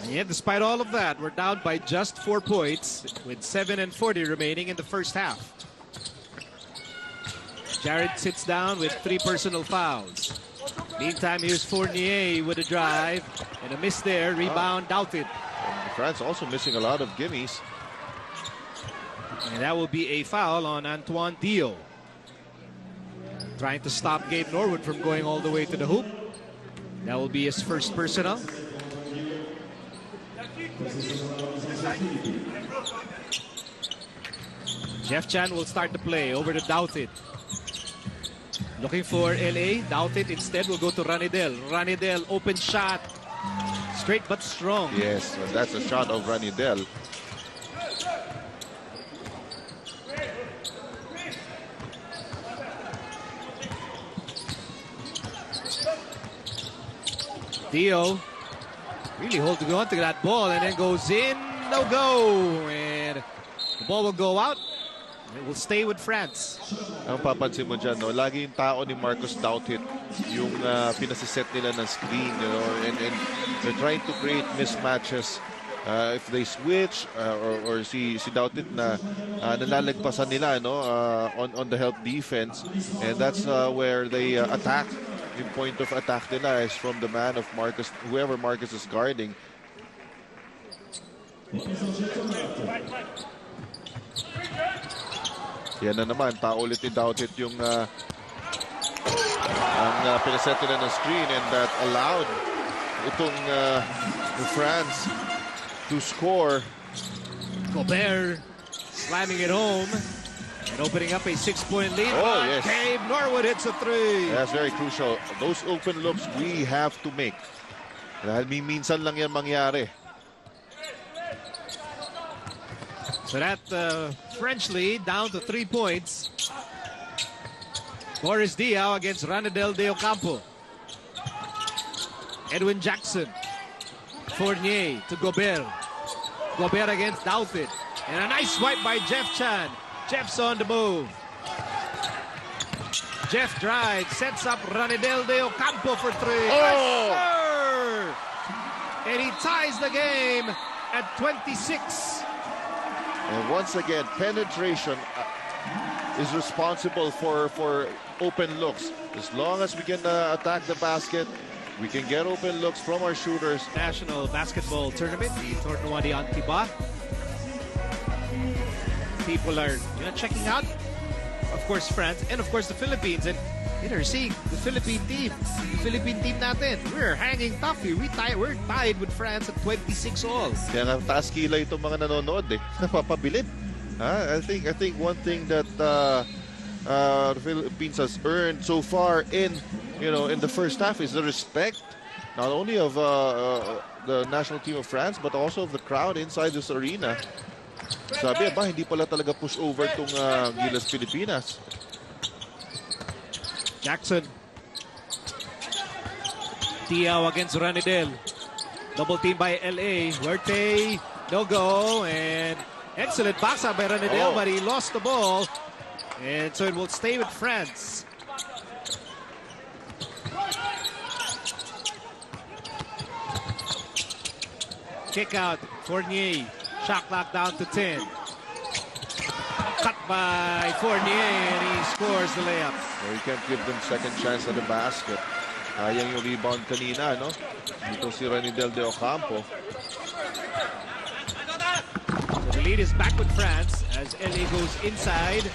A: Yeah, despite all of that, we're down by just 4 points with 7:40 remaining in the first half. Jared sits down with 3 personal fouls. Meantime, here's Fournier with a drive and a miss there. Rebound, Doubted.
B: And France also missing a lot of gimmies.
A: And that will be a foul on Antoine Dio. Trying to stop Gabe Norwood from going all the way to the hoop. That will be his first personal. Jeff Chan will start the play over to Doubted. Looking for LA. Doubted instead will go to Ranidel. Ranidel, open shot. Straight but strong.
B: Yes, that's a shot of Ranidel.
A: Dio really holding on to that ball and then goes in. No go. And the ball will go out. It will stay with France.
B: Ang papansin mo dyan, lagi yung tao ni Marcus Doubted yung pinasiset nila ng screen, and they're trying to create mismatches. If they switch or si Doubted na nalalagpasan nila on the help defense, and that's where they attack. Yung point of attack nila is from the man of Marcus, whoever Marcus is guarding. Yan na naman, paulit ni Doubted yung pinaset nila ng screen, and that allowed itong France to score.
A: Gobert slamming it home and opening up a 6-point lead.
B: Oh, yes.
A: Gabe Norwood hits a 3.
B: That's very crucial. Those open looks we have to make. Dahil minsan lang yan mangyari.
A: So that French lead down to 3 points. Boris Diaw against Ranidel de Ocampo. Edwin Jackson. Fournier to Gobert. Gobert against Doubted. And a nice swipe by Jeff Chan. Jeff's on the move. Jeff drives, sets up Ranidel de Ocampo for 3.
B: Oh!
A: Yes, sir! And he ties the game at 26.
B: And once again, penetration is responsible for open looks. As long as we can attack the basket, we can get open looks from our shooters.
A: National Basketball Tournament, the Torneo de Antiba. People are checking out, of course, France and of course the Philippines. And see the Philippine team. The Philippine team natin, we're hanging tough here. We're tied with France at 26 all.
B: Kaya nga taas kilay itong mga nanonood napapabilid. I think one thing that the Philippines has earned so far in the first half is the respect not only of the national team of France but also of the crowd inside this arena. Sabi hindi pala talaga push over tong Gilas Pilipinas.
A: Jackson. Diaw against Ranidel. Double team by LA. Huerte, no go, and excellent box out by Ranidel, but he lost the ball. And so it will stay with France. Kick out, Fournier. Shot clock down to 10. Cut by Fournier, and he scores the layup.
B: You can't give them second chance at the basket. Ayang yung rebound kanina, Dito si Ranidel de Ocampo.
A: So the lead is back with France as LA goes inside.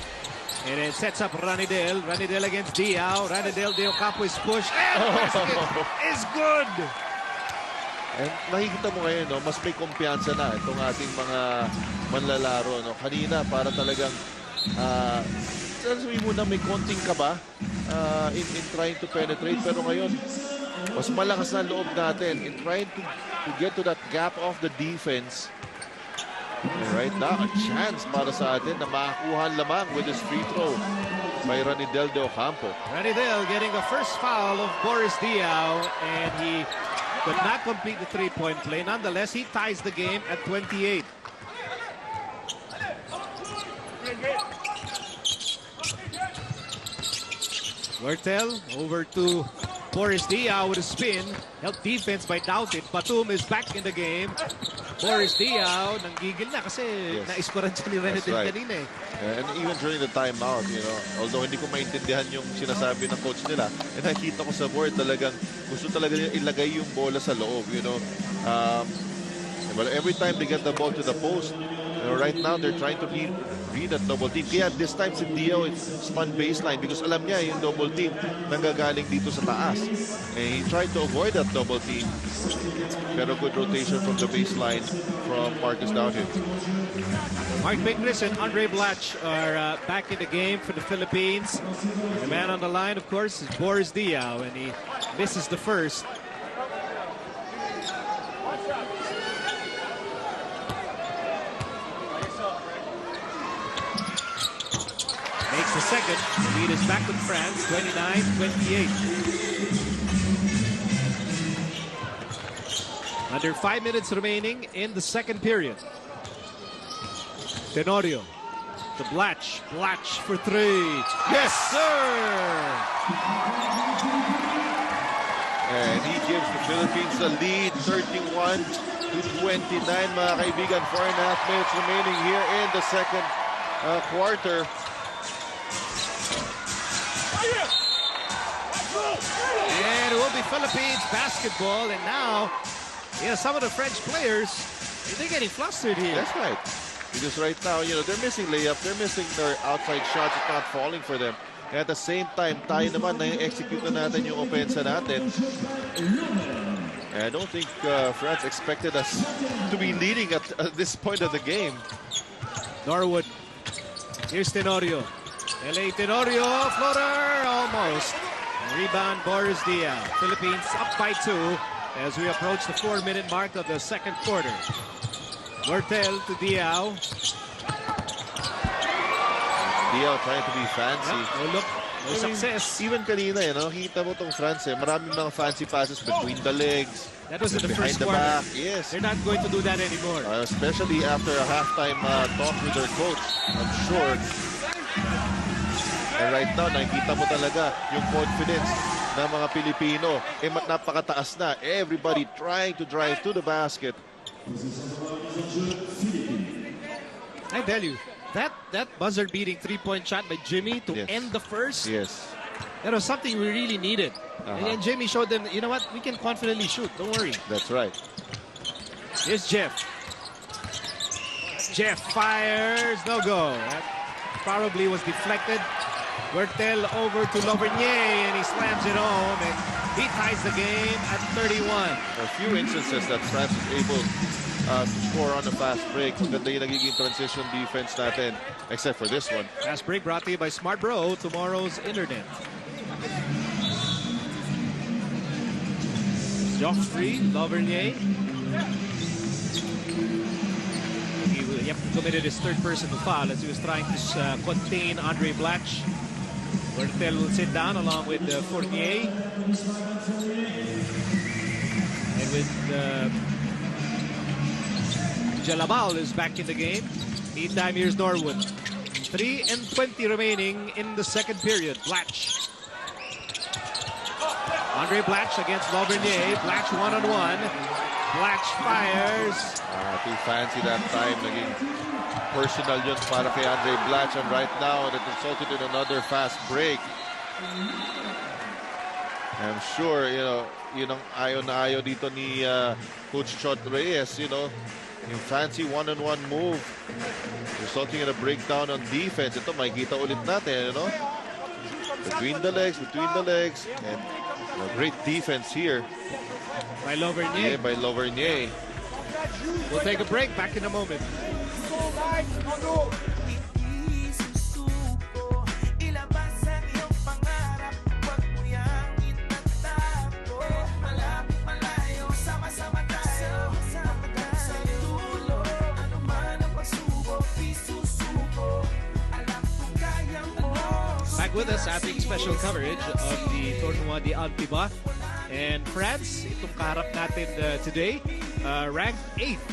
A: And it sets up Ranidel. Ranidel against Diaw. Ranidel de Ocampo is pushed. And the basket is good.
B: And nakikita mo ngayon, mas may kumpiyansa na itong ating mga manlalaro. Kanina, para talagang, sabi mo na may konting kaba in trying to penetrate. Pero ngayon, mas malakas na loob natin in trying to get to that gap of the defense. And right now, a chance para sa atin na makakuha lamang with this free throw. by Ranidel de Ocampo.
A: Ranidel getting the first foul of Boris Diaw, and he could not complete the three-point play. Nonetheless, he ties the game at 28. Wertel over to Boris Diaw with a spin. Help defense by Doughtit. Batum is back in the game. Boris Diaw nanggigil na kasi na-iskoran siya ni Ranidel kanina eh.
B: And even during the timeout, you know, although hindi ko maintindihan yung sinasabi ng coach nila, and nakita ko sa board talagang gusto talaga niya ilagay yung bola sa loob, you know. But every time they get the ball to the post, you know, right now they're trying to read that double team. Kaya this time si Dio spun baseline because alam niya yung double team nanggagaling dito sa taas. And he tried to avoid that double team. Pero good rotation from the baseline from Marcus Doughtit.
A: Mark Bigris and Andrey Blatche are back in the game for the Philippines. The man on the line, of course, is Boris Diaw, and he misses the first. Makes the second. The lead is back with France, 29-28. Under 5 minutes remaining in the second period. Tenorio to Blatche. Blatche for three. Yes, sir!
B: And he gives the Philippines the lead, 31-29, mga kaibigan. 4.5 minutes remaining here in the second quarter.
A: And it will be Philippines basketball. And now, some of the French players, they're getting flustered here.
B: That's right. Because right now, you know, they're missing layups, they're missing their outside shots. It's not falling for them. And at the same time, tayo naman na-execute na natin yung offensa natin. And I don't think France expected us to be leading at this point of the game.
A: Norwood. Here's Tenorio. LA Tenorio, floater, almost. Rebound, Boris Diaw. Philippines up by 2 as we approach the 4-minute mark of the second quarter. Wertel to Diaw.
B: Diaw trying to be fancy.
A: No look, no success.
B: Even kanina, nakita mo tong France, maraming mga fancy passes between the legs.
A: That was in the
B: behind
A: first
B: the
A: quarter.
B: back. Yes.
A: They're not going to do that anymore.
B: Especially after a halftime talk with their coach, I'm sure. And right now, nakikita mo talaga yung confidence ng mga Pilipino. Napakataas na. Everybody trying to drive to the basket.
A: I tell you, that buzzer-beating three-point shot by Jimmy to end the first.
B: Yes.
A: That was something we really needed. And then Jimmy showed them, you know what, we can confidently shoot. Don't worry.
B: That's right.
A: Here's Jeff. Jeff fires. No go. That probably was deflected. Wertel over to Lovernier, and he slams it home, and he ties the game at 31.
B: A few instances that France is able to score on a fast break. Maganda yung nagiging transition defense natin, except for this one.
A: Fast break brought to you by Smart Bro, tomorrow's internet. Geoffrey Lovernier. He committed his third personal foul as he was trying to contain Andrey Blatche. Wertel will sit down along with Fournier. And with Jalabal is back in the game. Meantime, here's Norwood. 3:20 remaining in the second period. Blatche. Andrey Blatche against Lovernier. Blatche one-on-one. Blatche fires.
B: Too fancy that time. Naging personal yun para kay Andrey Blatche. And right now, that resulted in another fast break. I'm sure, yun ang ayaw na ayaw dito ni Coach Chot Reyes, yung fancy one-on-one move resulting in a breakdown on defense. Ito, makikita ulit natin, between the legs, and great defense here
A: by Lovernier.
B: Yeah, by Lovernier.
A: We'll take a break. Back in a moment. back with us ating special coverage of the Tournoi de FIBA. And France, itong kaharap natin today, ranked 8th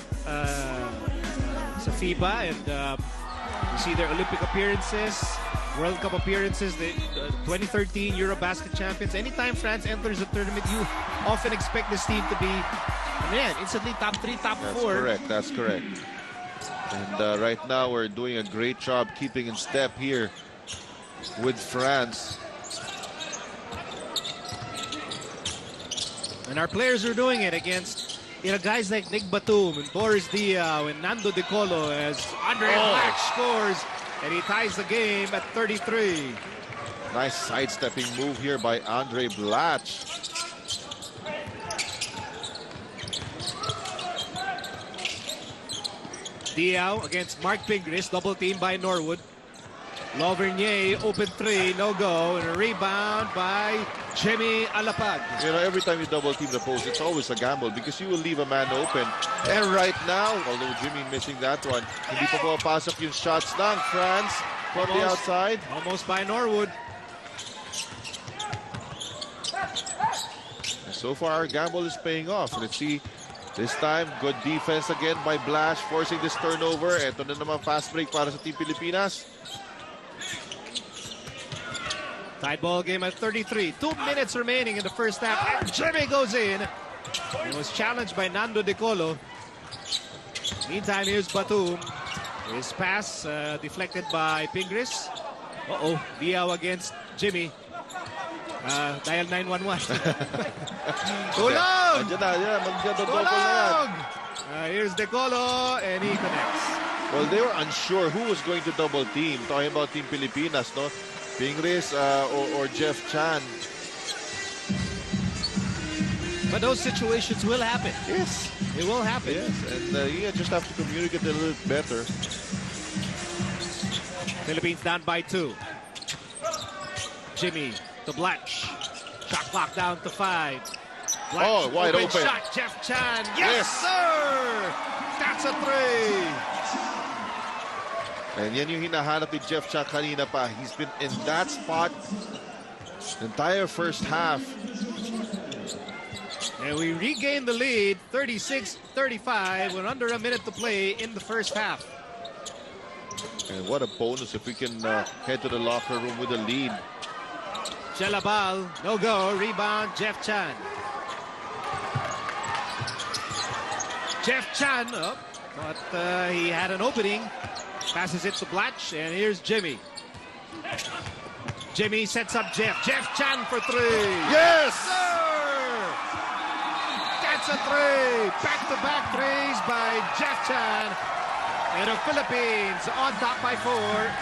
A: sa FIBA. And you see their Olympic appearances, World Cup appearances, the 2013 Eurobasket champions. Anytime France enters a tournament, you often expect this team to be, instantly top 3, top 4.
B: That's correct. And right now, we're doing a great job keeping in step here with France.
A: And our players are doing it against guys like Nick Batum and Boris Diaw and Nando De Colo as Andrey Black scores and he ties the game at 33.
B: Nice sidestepping move here by Andray BLATCHE.
A: Diaw against Mark Pingris, double team by Norwood. Lauvergne, open 3, no go, and a rebound by Jimmy ALAPAG.
B: You know, every time you double team the post, it's always a gamble because you will leave a man open. And right now, although Jimmy missing that one, hindi pa pumapasok yung shots ng France from the outside.
A: Almost by Norwood.
B: So far, our gamble is paying off. Let's see. This time, good defense again by BLATCHE, forcing this turnover. Ito na naman fast break para sa Team Pilipinas.
A: Tied ball game at 33. 2 minutes remaining in the first half. And Jimmy goes in. He was challenged by Nando De Colo. Meantime, here's Batum. His pass deflected by Pingris. Diaw against Jimmy. Dial 911. Tulog! Tulog! Here's De Colo and he connects.
B: Well, they were unsure who was going to double team. Talking about Team Pilipinas, no? Pingris or Jeff Chan.
A: But those situations will happen.
B: Yes.
A: It will happen.
B: Yes, and you just have to communicate a little bit better.
A: Philippines down by 2. Jimmy to BLATCHE. Shot clock down to 5. BLATCHE,
B: wide open.
A: Shot, Jeff Chan. Yes, sir! That's a 3.
B: And yan yung hinahanap ni Jeff Chan kanina pa. He's been in that spot the entire first half.
A: And we regain the lead, 36-35, with under a minute to play in the first half.
B: And what a bonus if we can head to the locker room with a lead.
A: Chelabal, no go, rebound, Jeff Chan. Jeff Chan, but he had an opening. Passes it to BLATCHE, and here's Jimmy. Jimmy sets up Jeff. Jeff Chan for 3.
B: Yes!
A: Sir! That's a 3. Back-to-back threes by Jeff Chan. And the Philippines on top by 4,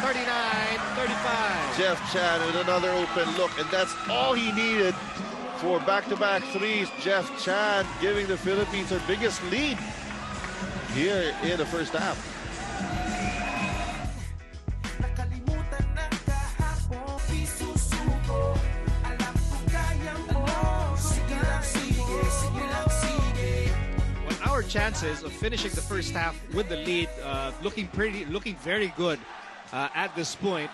A: 39-35.
B: Jeff Chan with another open look, and that's all he needed for back-to-back threes. Jeff Chan giving the Philippines their biggest lead here in the first half.
A: Our chances of finishing the first half with the lead looking very good at this point.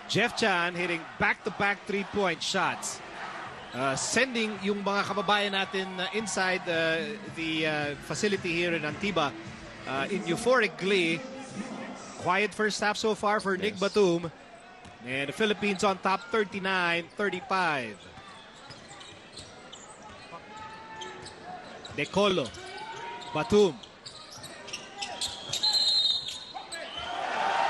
A: Jeff Chan hitting back-to-back 3-point shots, sending yung mga kababayan natin inside the facility here in Antiba in euphoric glee. Quiet first half so far for Nick Batum, and the Philippines on top 39-35. De Colo, Batum.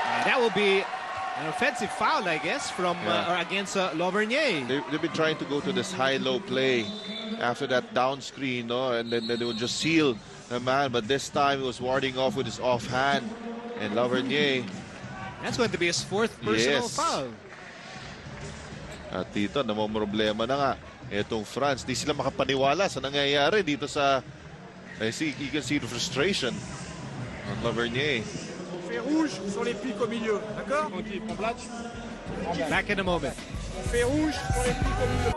A: And that will be an offensive foul, I guess, from or against Lauvergne.
B: They've been trying to go to this high-low play after that down screen, no? And then they would just seal the man. But this time he was warding off with his offhand. And Lauvergne.
A: That's going to be his 4th personal foul.
B: At dito, namomroblema na nga etong France. Di sila makapaniwala sa nangyayari dito sa... you can see the frustration on Lauvergne.
C: On fait rouge sur les pics au milieu, d'accord? Ok, prends BLATCHE.
A: Back in a moment.
C: On fait rouge sur les pics au milieu.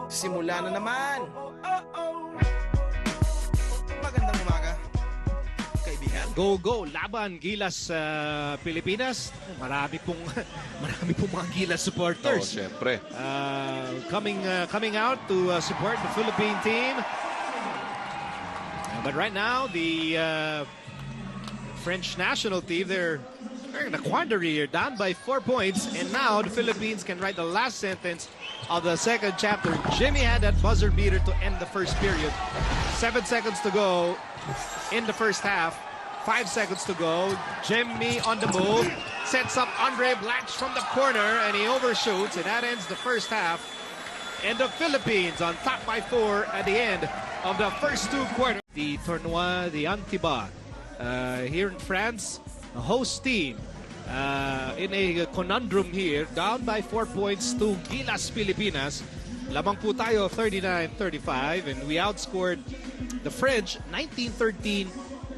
D: Simula na naman. Magandang umaga, kaibigan.
A: Go laban Gilas Pilipinas. Marami pong mga Gilas supporters.
B: Syempre.
A: Coming out to support the Philippine team. But right now the French national team, they're in a quandary here, down by 4 points, and now the Philippines can write the last sentence of the second chapter. Jimmy had that buzzer beater to end the first period. 7 seconds to go in the first half. 5 seconds to go. Jimmy on the move, sets up ANDRAY BLATCHE from the corner, and he overshoots, and that ends the first half. And the Philippines on top by 4 at the end of the first 2 quarters. The tournoi, the Antiba, here in France, a host team in a conundrum here, down by 4 points to Gilas Pilipinas. Lamang po tayo 39-35, and we outscored the French 19-13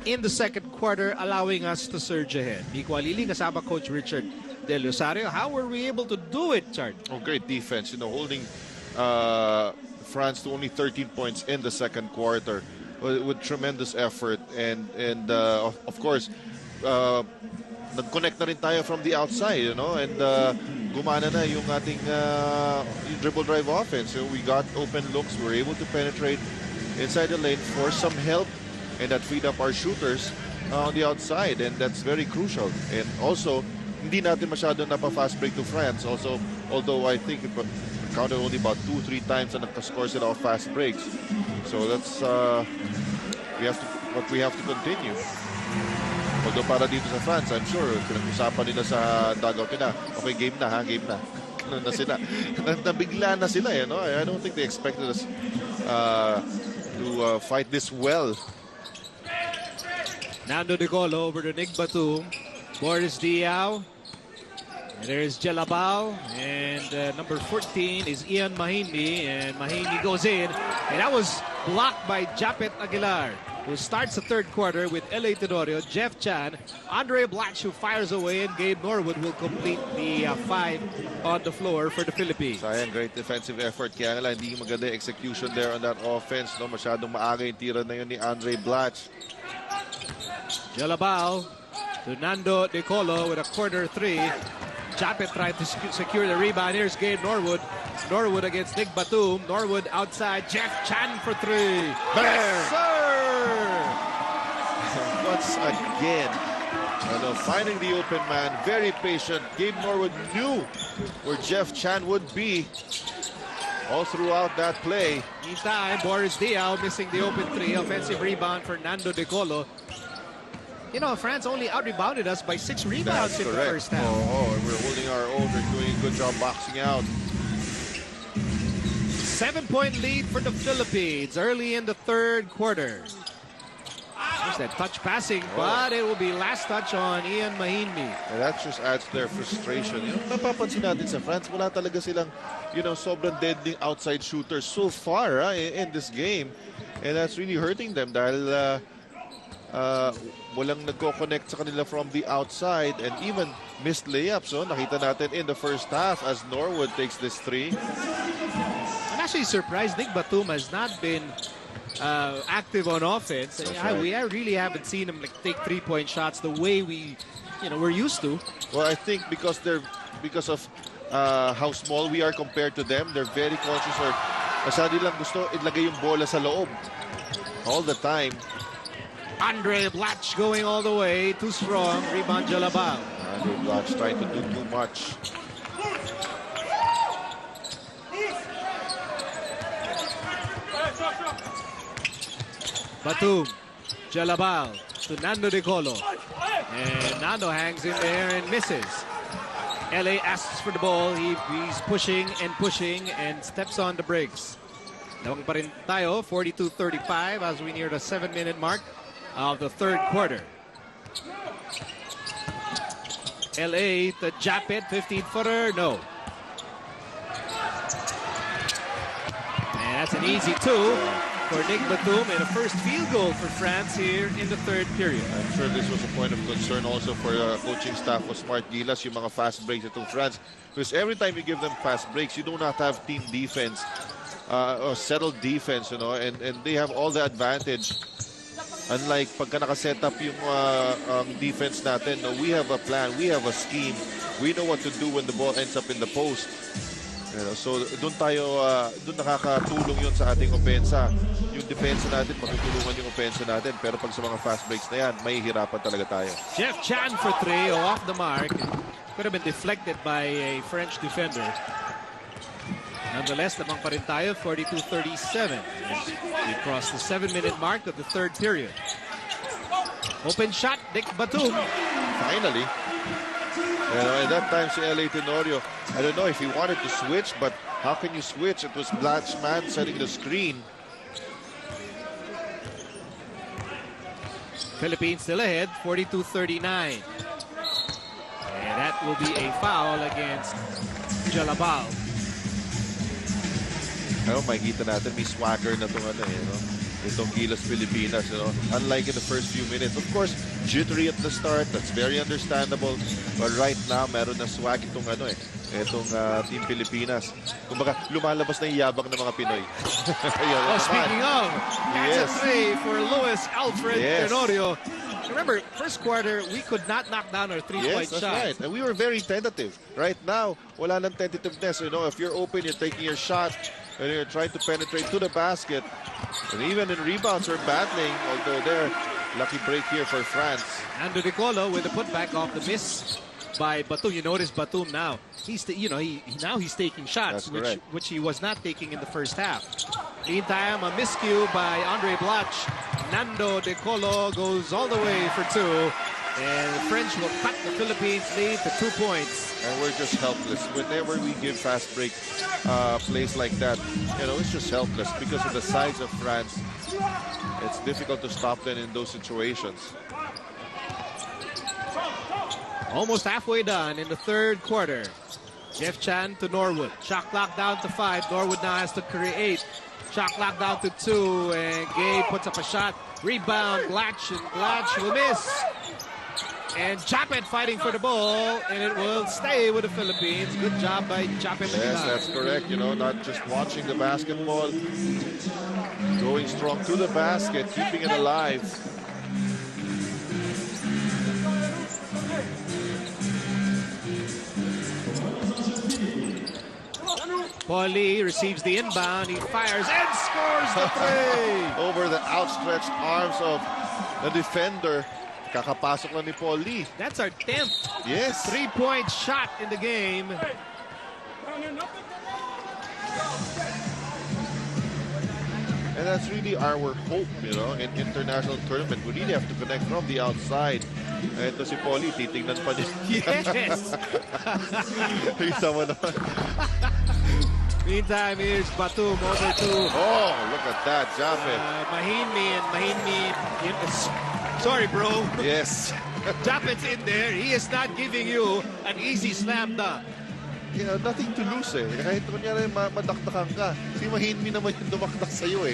A: in the second quarter, allowing us to surge ahead. Nico Alili, kasama Coach Richard Del Rosario. How were we able to do it, Chard?
B: Oh, great defense, holding France to only 13 points in the second quarter with tremendous effort, and of course nag-connect na rin tayo from the outside, and gumana na yung ating yung dribble drive offense. So we got open looks, we were able to penetrate inside the lane, force some help, and that freed up our shooters on the outside, and that's very crucial. And also, hindi natin masyado napa-fast break to France. Also, although I think it counted only about 2-3 times na nakascore sila of fast breaks. So that's what we have to continue. Although para dito sa France, I'm sure pinag-usapan nila sa dugout nila, okay, game na. Ganun na sila. Nabigla na sila, I don't think they expected us to fight this well.
A: Nando Nicolo over to Nick Batum. Boris Diaw. And there's Jalabao. And number 14 is Ian Mahinmi. And Mahinmi goes in. And that was blocked by Japet Aguilar, who starts the third quarter with L.A. Tenorio, Jeff Chan, ANDRAY BLATCHE, who fires away, and Gabe Norwood will complete the 5 on the floor for the Philippines.
B: Sayang, great defensive effort. Kaya nga lang, hindi maganda execution there on that offense. Masyadong maaga yung tira na yun ni ANDRAY BLATCHE.
A: Jalabao to Nando Nicolo with a corner 3. Japet tried to secure the rebound. Here's Gabe Norwood. Norwood against Nick Batum. Norwood outside. Jeff Chan for 3.
B: Yes,
A: sir!
B: Once again, finding the open man, very patient. Gabe Norwood knew where Jeff Chan would be all throughout that play.
A: Meantime, Boris Diaw missing the open 3. Offensive rebound for Nando Nicolo. France only out-rebounded us by 6 rebounds in the first half.
B: We're holding our own. We're doing a good job boxing out.
A: 7-point lead for the Philippines early in the third quarter. There's that touch passing, but it will be last touch on Ian Mahinmi.
B: That just adds to their frustration. Napapansin natin sa France, wala talaga silang, sobrang deadly outside shooters so far in this game. And that's really hurting them dahil walang nagko-connect sa kanila from the outside, and even missed layups. Nakita natin in the first half as Norwood takes this 3.
A: I'm actually surprised Nick Batum has not been active on offense. We really haven't seen him take 3-point shots the way we're used to.
B: Well, I think because of how small we are compared to them, they're very conscious, or masyado lang gusto ilagay yung bola sa loob all the time.
A: ANDRAY BLATCHE going all the way, too strong. Rebound Jalabao.
B: ANDRAY BLATCHE trying to do too much.
A: Batum, Jalabao to Nando Nicolo. And Nando hangs in there and misses. LA asks for the ball. He's pushing and steps on the brakes. Lawang pa rin tayo, 42-35 as we near the 7-minute mark of the third quarter. LA to Japet, 15-footer, no. And that's an easy 2 for Nick Batum, and a first field goal for France here in the third period.
B: I'm sure this was a point of concern also for the coaching staff of Smart Gilas, yung mga fast breaks itong France. Because every time you give them fast breaks, you do not have team defense or settled defense, and they have all the advantage Unlike pagka nakaset up yung defense natin, no, we have a plan, we have a scheme. We know what to do when the ball ends up in the post. You know, so doon nakakatulong yun sa ating opensa. Yung depensa natin, matutulungan yung opensa natin. Pero pag sa mga fast breaks na yan, mahihirapan talaga tayo.
A: Jeff Chan for 3, off the mark. Could have been deflected by a French defender. Nonetheless, lamang pa rin tayo, 42-37. We crossed the 7-minute mark of the third period. Open shot, Nick Batum.
B: Finally. At that time, si L.A. Tenorio, I don't know if he wanted to switch, but how can you switch? It was Blatche man setting the screen.
A: Philippines still ahead, 42-39. And that will be a foul against Jalabal.
B: Makikita natin, may swagger na itong itong Gilas Pilipinas, unlike in the first few minutes. Of course, jittery at the start, that's very understandable. But right now, meron na swag itong Team Pilipinas. Kumbaga, lumalabas na yung yabang ng mga Pinoy.
A: Speaking of, that's a 3 for Luis Alfred Tenorio. Remember, first quarter, we could not knock down our three-point shot.
B: Right. And we were very tentative. Right now, wala nang tentativeness. If you're open, you're taking your shot, and you're trying to penetrate to the basket. And even in rebounds, we're battling. Although there, lucky break here for France.
A: Andrew Nicolo with a putback off the miss by Batum. You notice Batum now. He's now he's taking shots, which he was not taking in the first half. Meantime, a miscue by André Blatche. Nando De Colo goes all the way for 2. And the French will cut the Philippines lead to 2 points.
B: And we're just helpless. Whenever we give fast break plays like that, it's just helpless because of the size of France. It's difficult to stop them in those situations.
A: Almost halfway done in the third quarter. Jeff Chan to Norwood. Shot clock down to 5. Norwood now has to create. Shot clock down to 2. And Gay puts up a shot. Rebound, Blatche, and Blatche will miss. And Chapet fighting for the ball, and it will stay with the Philippines. Good job by Chapet.
B: Yes, that's correct. Not just watching the basketball, going strong to the basket, keeping it alive.
A: Paulie receives the inbound. He fires and scores the 3.
B: Over the outstretched arms of the defender. Kakapasok lang ni Paul Lee.
A: That's our 10th.
B: Yes.
A: 3-point shot in the game.
B: And that's really our hope, in international tournament. We really have to connect from the outside. Ito si Paul Lee, titignan pa din.
A: Yes.
B: Kita mo naman.
A: Meantime, here's Batum over to...
B: Oh, look at that, Japet.
A: Mahinmi. Sorry, bro.
B: Yes.
A: Japet's in there. He is not giving you an easy slam dunk.
B: Nothing to lose Kahit kunyari madakdakan ka. Si Mahinmi naman yung dumakdak sa'yo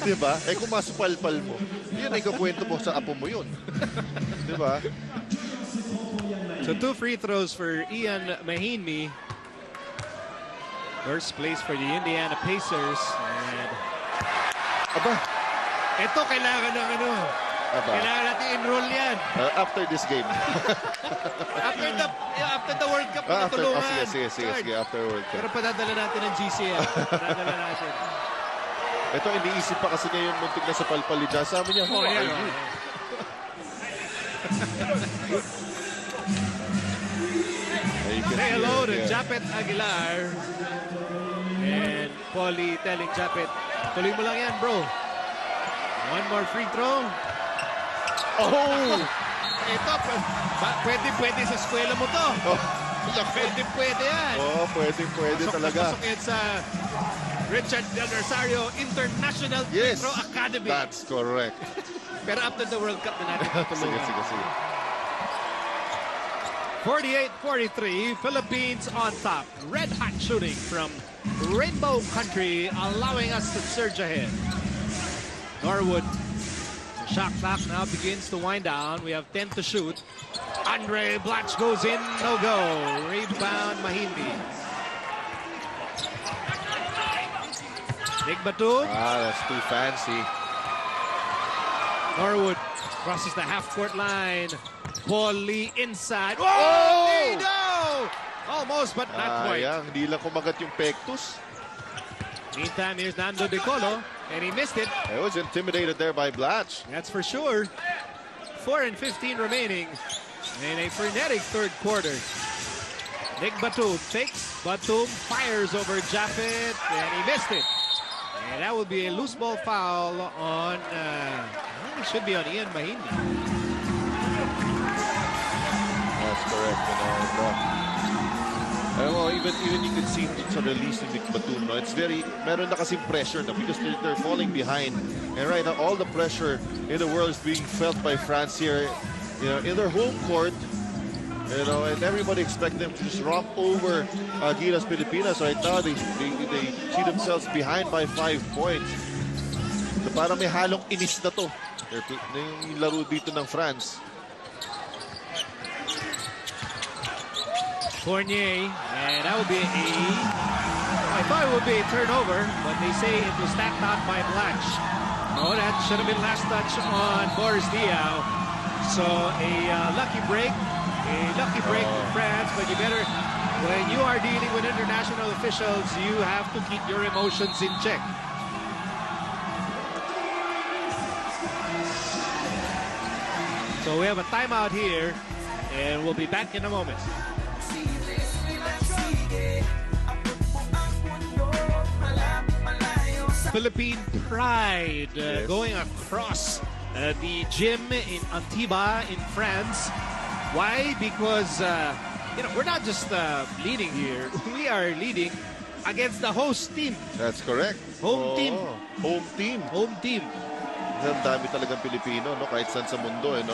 B: Diba? Kung masupalpal mo, yun ay kukwento mo sa apo mo yun. Diba?
A: So 2 free throws for Ian Mahinmi. First place for the Indiana Pacers. And...
B: Aba.
A: Ito kailangan ng kailangan natin enroll yan.
B: After this game.
A: after the World Cup, natulungan.
B: Sige, after World Cup.
A: Pero padadala natin ng GCL. Padadala natin.
B: Ito, iniisip pa kasi niya yung muntik na sa palpali dyan. Sabi niya, who are you?
A: Say hello to Japet Aguilar. And Paulie telling Japet, tuloy mo lang yan, bro. One more free throw.
B: Oh!
A: Ito, pwede sa eskwela mo to. Pwede yan.
B: Oh, pwede talaga.
A: Pasok yan sa Richard Del Rosario International Free Throw Academy.
B: That's correct.
A: Pero after the World Cup na natin tutulungan.
B: Sige.
A: 48-43, Philippines on top. Red hot shooting from Rainbow Country, allowing us to surge ahead. Norwood. The shot clock now begins to wind down. We have 10 to shoot. André Blatche goes in, no go. Rebound, Mahinmi. Nick Batum.
B: That's too fancy.
A: Norwood crosses the half-court line. Paulie inside. Oh!
B: Oh!
A: No! Almost, but not quite.
B: Hindi lang kumagat yung pectus.
A: Meantime, here's Nando De Colo, and he missed it.
B: I was intimidated there by Blatche.
A: That's for sure. 4:15 remaining in a frenetic third quarter. Nick Batum takes. Batum fires over Japhet, and he missed it. And that will be a loose ball foul on, it should be on Ian Mahindi.
B: That's correct. Even you can see sa release ni Nick Batum, no? It's meron na kasing pressure na because they're falling behind. And right now, all the pressure in the world is being felt by France here, in their home court. And everybody expect them to just romp over Gilas Pilipinas. Right now, they see themselves behind by 5 points. So parang may halong inis na to. Yung laro dito ng France.
A: Fournier, and that would be I thought it would be a turnover, but they say it was tapped out by Blatche. No, that should have been last touch on Boris Diaw. So a lucky break for France, but you better, when you are dealing with international officials, you have to keep your emotions in check. So we have a timeout here, and we'll be back in a moment. Philippine pride going across the gym in Antibes in France. Why? Because we're not just leading here. We are leading against the host team.
B: That's correct.
A: Home team.
B: Home team.
A: Home team.
B: Ang dami talagang Pilipino, no? Kahit saan sa mundo, and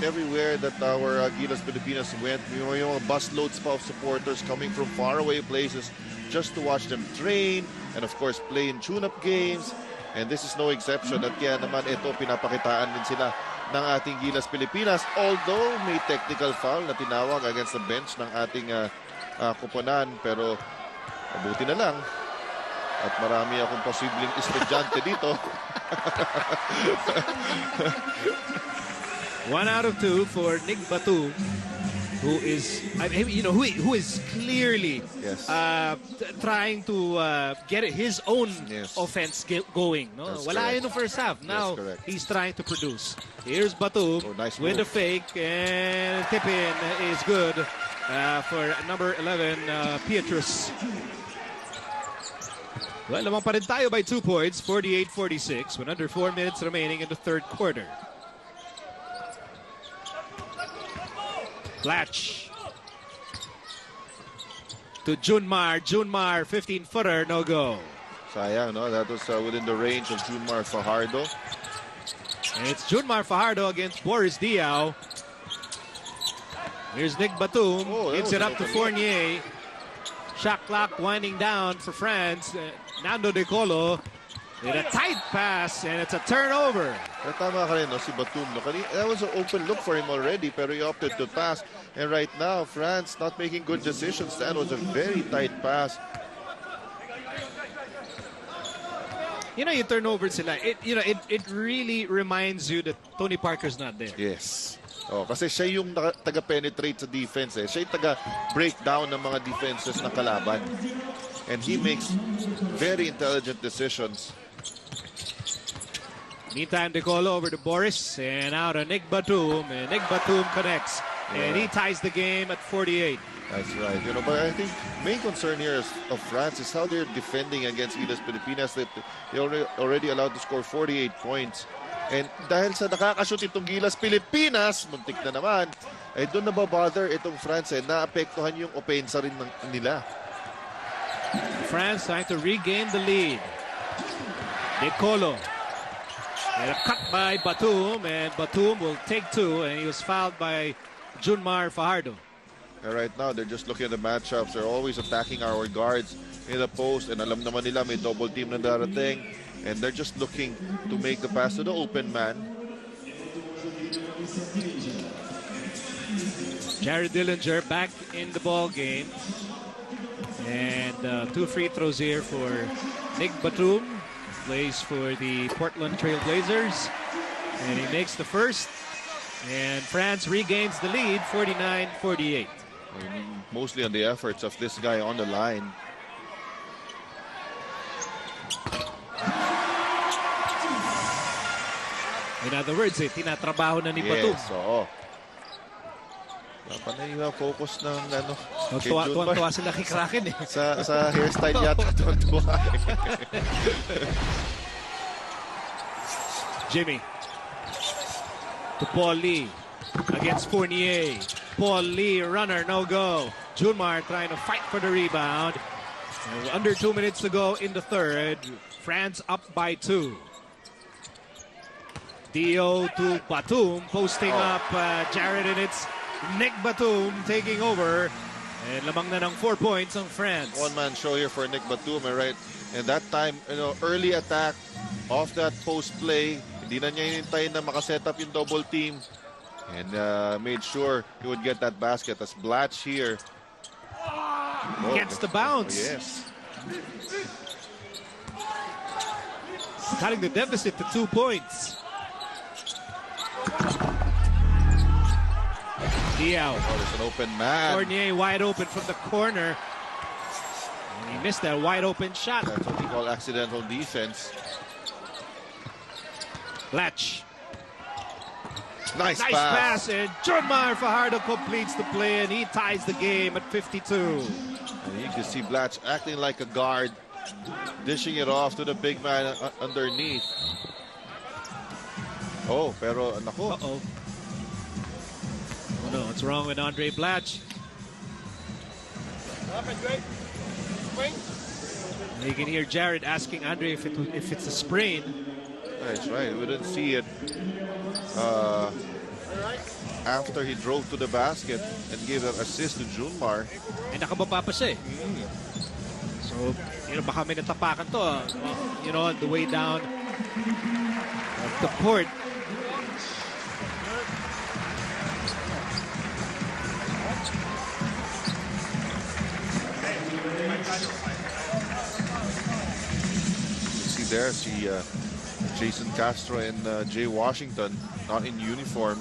B: everywhere that our Gilas Pilipinas went, yung mga busloads pa of supporters coming from faraway places just to watch them train and of course play in tune-up games. And this is no exception. At kaya naman ito, pinapakitaan din sila ng ating Gilas Pilipinas. Although may technical foul na tinawag against the bench ng ating koponan, pero mabuti na lang. At marami akong posibleng estudyante dito.
A: 1 out of 2 for Nick Batum, who is, who is clearly trying to get his own offense going. No, wala in the first half. Now he's trying to produce. Here's Batum with the fake, and tip-in is good for number 11, Pietrus. Well, lamang pa rin tayo by 2 points, 48-46, with under 4 minutes remaining in the third quarter. Blatche to Junmar. Junmar, 15-footer, no go.
B: Sayang, no? That was within the range of Junmar Fajardo.
A: And it's Junmar Fajardo against Boris Diaw. Here's Nick Batum. Gives it up to Fournier. Shot clock winding down for France. Nando De Colo with a tight pass, and it's a turnover.
B: Tama ka rin, no, si Batum. No? That was an open look for him already, pero he opted to pass. And right now, France not making good decisions. That was a very tight pass.
A: You turnover sila. It really reminds you that Tony Parker's not there.
B: Yes. Kasi siya yung taga-penetrate sa defense. Siya yung taga-breakdown ng mga defenses ng kalaban. And he makes very intelligent decisions.
A: Meantime, De Colo over to Boris, and out to Nick Batum, and Nick Batum connects, and he ties the game at 48.
B: That's right. But I think main concern here of France is how they're defending against Gilas Pilipinas. They already allowed to score 48 points. And dahil sa nakakashoot itong Gilas Pilipinas, muntik na naman, ay doon nababother itong France. Naapektuhan yung opensa rin nila.
A: France trying to regain the lead. De Colo. And a cut by Batum, and Batum will take 2, and he was fouled by Junmar Fajardo.
B: And right now, they're just looking at the matchups. They're always attacking our guards in the post, and alam naman nila may double team na darating. And they're just looking to make the pass to the open man.
A: Jared Dillinger back in the ball game. And 2 free throws here for Nick Batum. plays for the Portland Trail Blazers. And he makes the first. And France regains the lead, 49-48.
B: Mostly on the efforts of this guy on the line.
A: In other words, tinatrabaho na ni Batum.
B: Yes, oo. Dapat na yung focus ng kay June
A: Tuwan-tuwa sila kay Kraken eh.
B: sa hairstyle yata. Tuwan-tuwa.
A: Jimmy. To Paul Lee. Against Fournier. Paul Lee, runner, no go. Junmar trying to fight for the rebound. Under 2 minutes to go in the third. France up by 2. Dio to Batum, posting up Jared, and it's Nick Batum taking over. And lamang na ng 4 points on France.
B: One-man show here for Nick Batum, right? And that time, early attack off that post play. Hindi na niya hinintay na makaset up yung double team. And made sure he would get that basket. As Blatche here.
A: Gets the bounce.
B: Yes.
A: Cutting the deficit to 2 points. Diao.
B: Oh, there's an open man.
A: Fournier wide open from the corner. And he missed that wide open shot.
B: That's what we call accidental defense.
A: Blatche.
B: Nice
A: pass. And Junmar Fajardo completes the play, and he ties the game at 52.
B: And you can see Blatche acting like a guard, dishing it off to the big man underneath. Oh, pero nako.
A: Uh-oh. Oh no, what's wrong with Andray Blatche? You can hear Jared asking Andray if it's a sprain.
B: That's right. We didn't see it after he drove to the basket and gave that assist to Junmar.
A: And nakababa pa siya eh. So, baka may natapakan to. On the way down the court.
B: You see there, Jason Castro and Jay Washington not in uniform.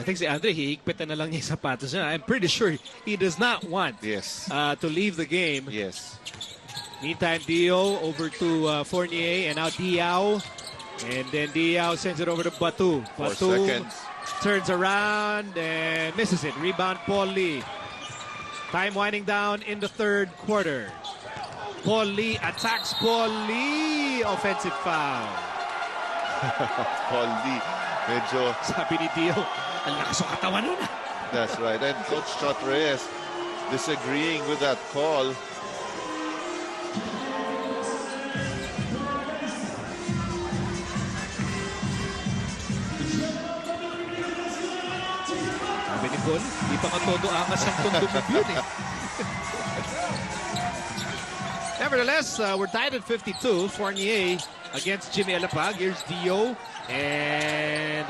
A: I think si Andray, hihigpitan na lang niya yung sapatos niya. I'm pretty sure he does not want to leave the game.
B: Yes.
A: Meantime, Dio over to Fournier, and now Diao. And then Diao sends it over to Batum.
B: 4
A: Batum
B: seconds.
A: turns around and misses it. Rebound, Paul Lee. Time winding down in the third quarter. Paul Lee attacks Paul Lee. Offensive foul.
B: Paul Lee, medyo...
A: Sabi ni Dio, ang lakas ng katawan nun.
B: That's right. And Coach Chot Reyes disagreeing with that call.
A: Sabi ni Bon, di pa nga todo angas ang tundong yun eh. Nevertheless, we're tied at 52. Fournier against Jimmy ALAPAG. Here's Dio. And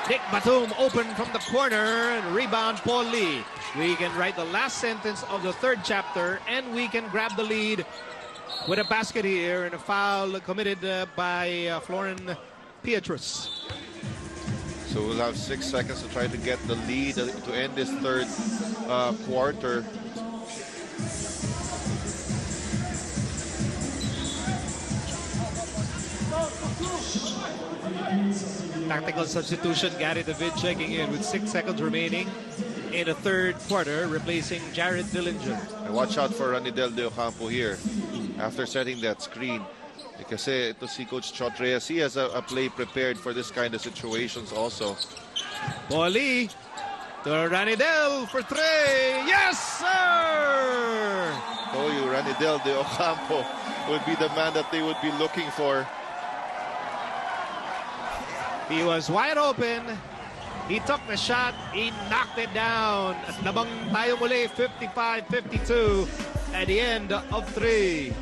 A: Nick Batum open from the corner. And rebound, Paul Lee. We can write the last sentence of the third chapter. And we can grab the lead with a basket here. And a foul committed by Florin Pietrus.
B: So we'll have 6 seconds to try to get the lead to end this third quarter.
A: Tactical substitution, Gary David checking in with 6 seconds remaining in the third quarter, replacing Jared Dillinger.
B: And watch out for Ranidel De Ocampo here after setting that screen. Kasi ito si Coach Chot Reyes, he has a play prepared for this kind of situations also.
A: Paulie to Ranidel for 3. Yes, sir!
B: Oh, you Ranidel De Ocampo would be the man that they would be looking for.
A: He was wide open. He took the shot. He knocked it down. At labang tayo muli, 55-52 at the end of 3.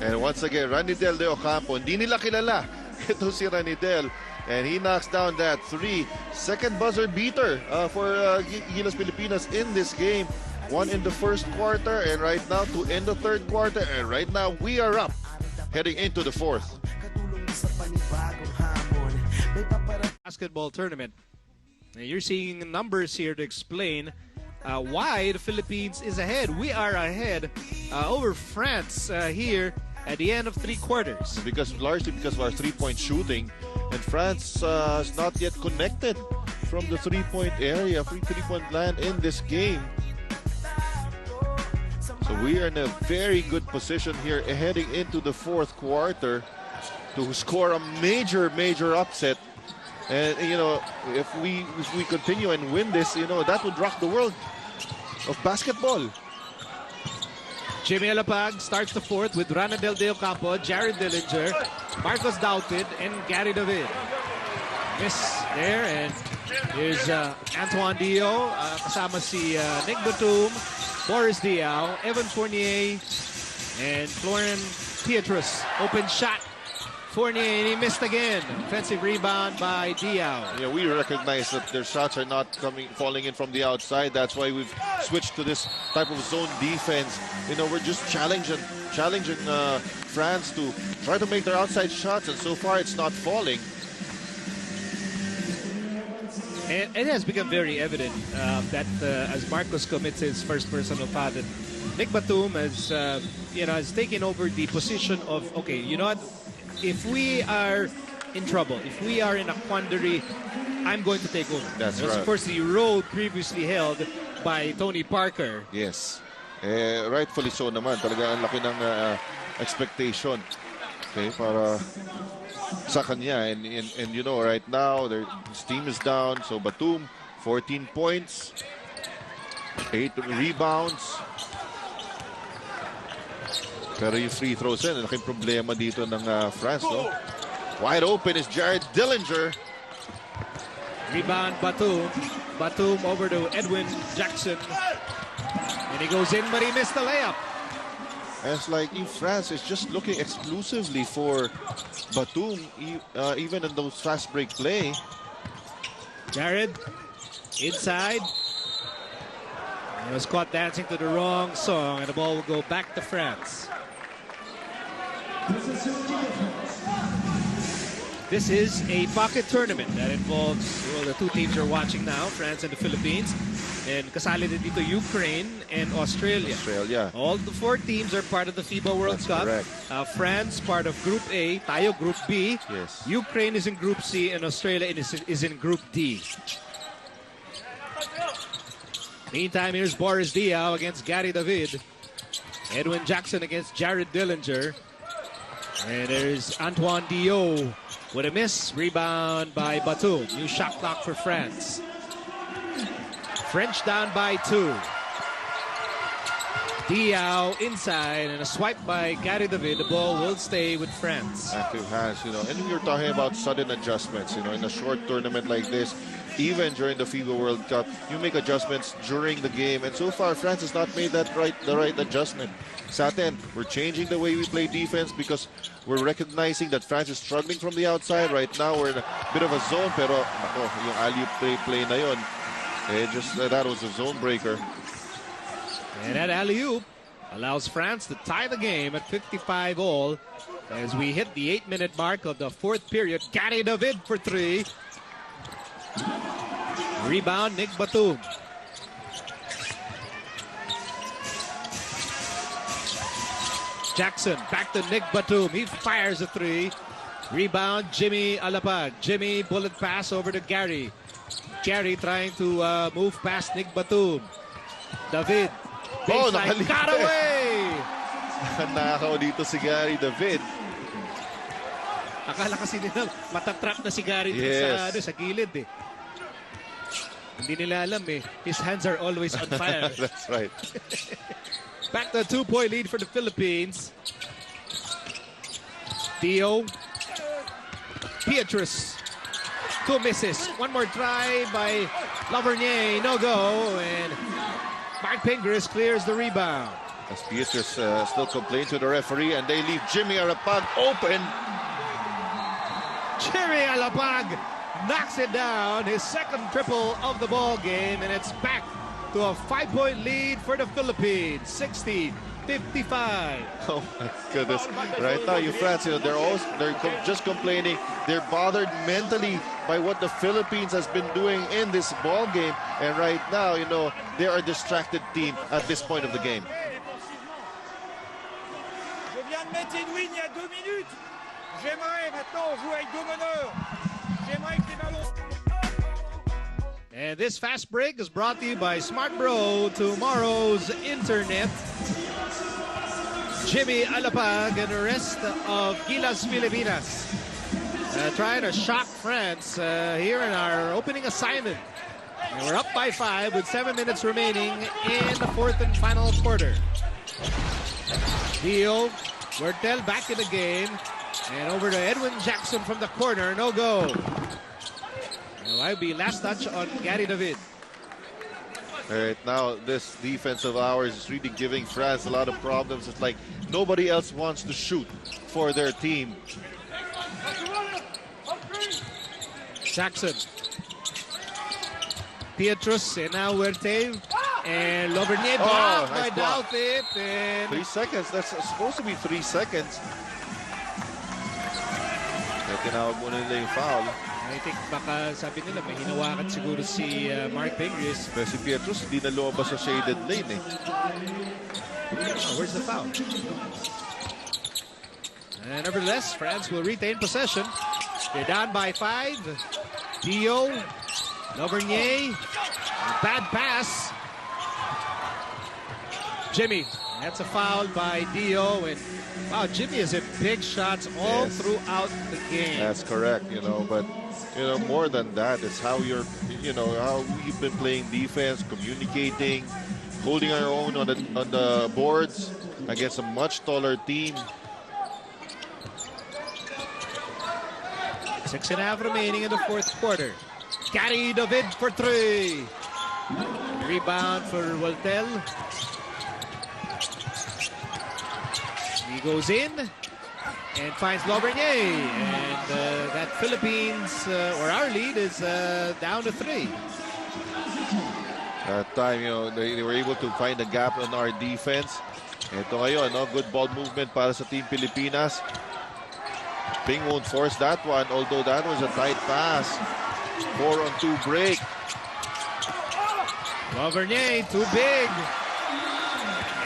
B: And once again, Ranidel De Ocampo, hindi nila kilala. Ito si Ranidel. And he knocks down that three. Second buzzer beater for Gilas Pilipinas in this game. One in the first quarter, and right now to end the third quarter. And right now we are up, heading into the fourth.
A: Basketball tournament. Now you're seeing numbers here to explain why the Philippines is ahead. We are ahead over France here at the end of three quarters.
B: Largely because of our three-point shooting, and France is not yet connected from the three-point area, three-point land in this game. So we are in a very good position here heading into the fourth quarter to score a major upset. And you know, if we continue and win this, you know, that would rock the world of basketball.
A: Jimmy ALAPAG starts the fourth with Ranadel De Ocampo, Jared Dillinger, Marcos Dauted, and Gary David. Miss there, and here's Antoine Dio, kasama si Nick Batum, Boris Diao, Evan Fournier, and Florian Pietrus. Open shot. Fournier, and he missed again. Offensive rebound by Diao.
B: Yeah, we recognize that their shots are not falling in from the outside. That's why we've switched to this type of zone defense. You know, we're just challenging France to try to make their outside shots, and so far it's not falling.
A: And it has become very evident that as Marcos commits his first personal foul, that Nick Batum has, has taken over the position of, okay, you know what? If we are in trouble, if we are in a quandary, I'm going to take over.
B: That's right.
A: Of course, the role previously held by Tony Parker.
B: Yes. Rightfully so naman. Talaga ang laki ng expectation. Okay, para sa kanya. And you know, right now, his team is down. So Batum, 14 points, 8 rebounds. Pero yung free throws yan, laking problema dito ng France, no? Wide open is Jared Dillinger.
A: Rebound Batum. Batum over to Edwin Jackson. And he goes in, but he missed the layup.
B: And it's like France is just looking exclusively for Batum, even in those fast break play.
A: Jared, inside. He was caught dancing to the wrong song, and the ball will go back to France. This is a pocket tournament that involves, well, the two teams are watching now, France and the Philippines. And kasali din dito Ukraine and Australia. All the four teams are part of the FIBA World Cup.
B: Correct.
A: France part of Group A, tayo Group B.
B: Yes.
A: Ukraine is in Group C, and Australia is in Group D. Meantime, here's Boris Diaw against Gary David. Edwin Jackson against Jared Dillinger. And there's Antoine Dio with a miss. Rebound by Batum. New shot clock for France. French down by 2. Diaw inside, and a swipe by Gary David. The ball will stay with France.
B: Active hands, you know. And we were talking about sudden adjustments, you know, in a short tournament like this. Even during the FIBA World Cup, you make adjustments during the game. And so far, France has not made the right adjustment. Sa atin, we're changing the way we play defense because we're recognizing that France is struggling from the outside. Right now, we're in a bit of a zone. Pero, yung alley-oop play na yun, that was a zone breaker.
A: And that alley-oop allows France to tie the game at 55 all as we hit the 8-minute mark of the fourth period. Gary David for 3. Rebound, Nick Batum. Jackson back to Nick Batum. He fires a 3. Rebound, Jimmy ALAPAG. Jimmy, bullet pass over to Gary. Gary trying to move past Nick Batum. David. Baseline, got away!
B: Nakakaw dito si Gary David.
A: Akala kasi nila matatrap na si Gary sa gilid eh. Hindi nila alam eh. His hands are always on fire.
B: That's right.
A: Back to a 2-point lead for the Philippines. Dio. Pietrus. 2 misses. One more try by Lavernier. No go. And Mark Pingris clears the rebound.
B: As Pietrus still complains to the referee, and they leave Jimmy ALAPAG open.
A: Jimmy Alapag knocks it down, his second triple of the ball game, and it's back to a 5-point lead for the Philippines, 60-55.
B: Oh my goodness! Right now, you France, they're just complaining. They're bothered mentally by what the Philippines has been doing in this ball game, and right now, they are a distracted team at this point of the game.
C: Je viens de mettre Edwin il y a 2 minutes. J'aimerais maintenant jouer avec deux meneurs. J'aimerais que les ballons...
A: And this fast break is brought to you by Smart Bro, tomorrow's internet. Jimmy Alapag and the rest of Gilas Pilipinas trying to shock France here in our opening assignment. And we're up by 5 with 7 minutes remaining in the fourth and final quarter. Dio, Wertel back in the game. And over to Edwin Jackson from the corner, no go. That'll be last touch on Gary David.
B: All right, now this defense of ours is really giving France a lot of problems. It's like nobody else wants to shoot for their team.
A: Jackson. Pietrus and now Huerte. And Lovernier blocked by Douthit. And
B: 3 seconds. That's supposed to be 3 seconds. Tinawag muna nila yung foul.
A: I think baka sabi nila may hinawakan siguro si Mark Pingris.
B: Pero si Pietrus hindi na lumabas sa shaded lane eh.
A: Oh, where's the foul? And nevertheless, France will retain possession. They're down by 5. Dio, Lovernier, bad pass. Jimmy, that's a foul by Dio, and wow, Jimmy has hit big shots all throughout the game.
B: That's correct, but more than that, it's how how we've been playing defense, communicating, holding our own on the boards against a much taller team.
A: 6.5 remaining in the fourth quarter. Gary David for 3. Rebound for Waltel. He goes in and finds Lovernier. And that Philippines, or our lead, is down to 3.
B: That time, they were able to find a gap on our defense. Ito ngayon, good ball movement para sa Team Pilipinas. Ping won't force that one, although that was a tight pass. 4-on-2 break.
A: Lovernier, too big.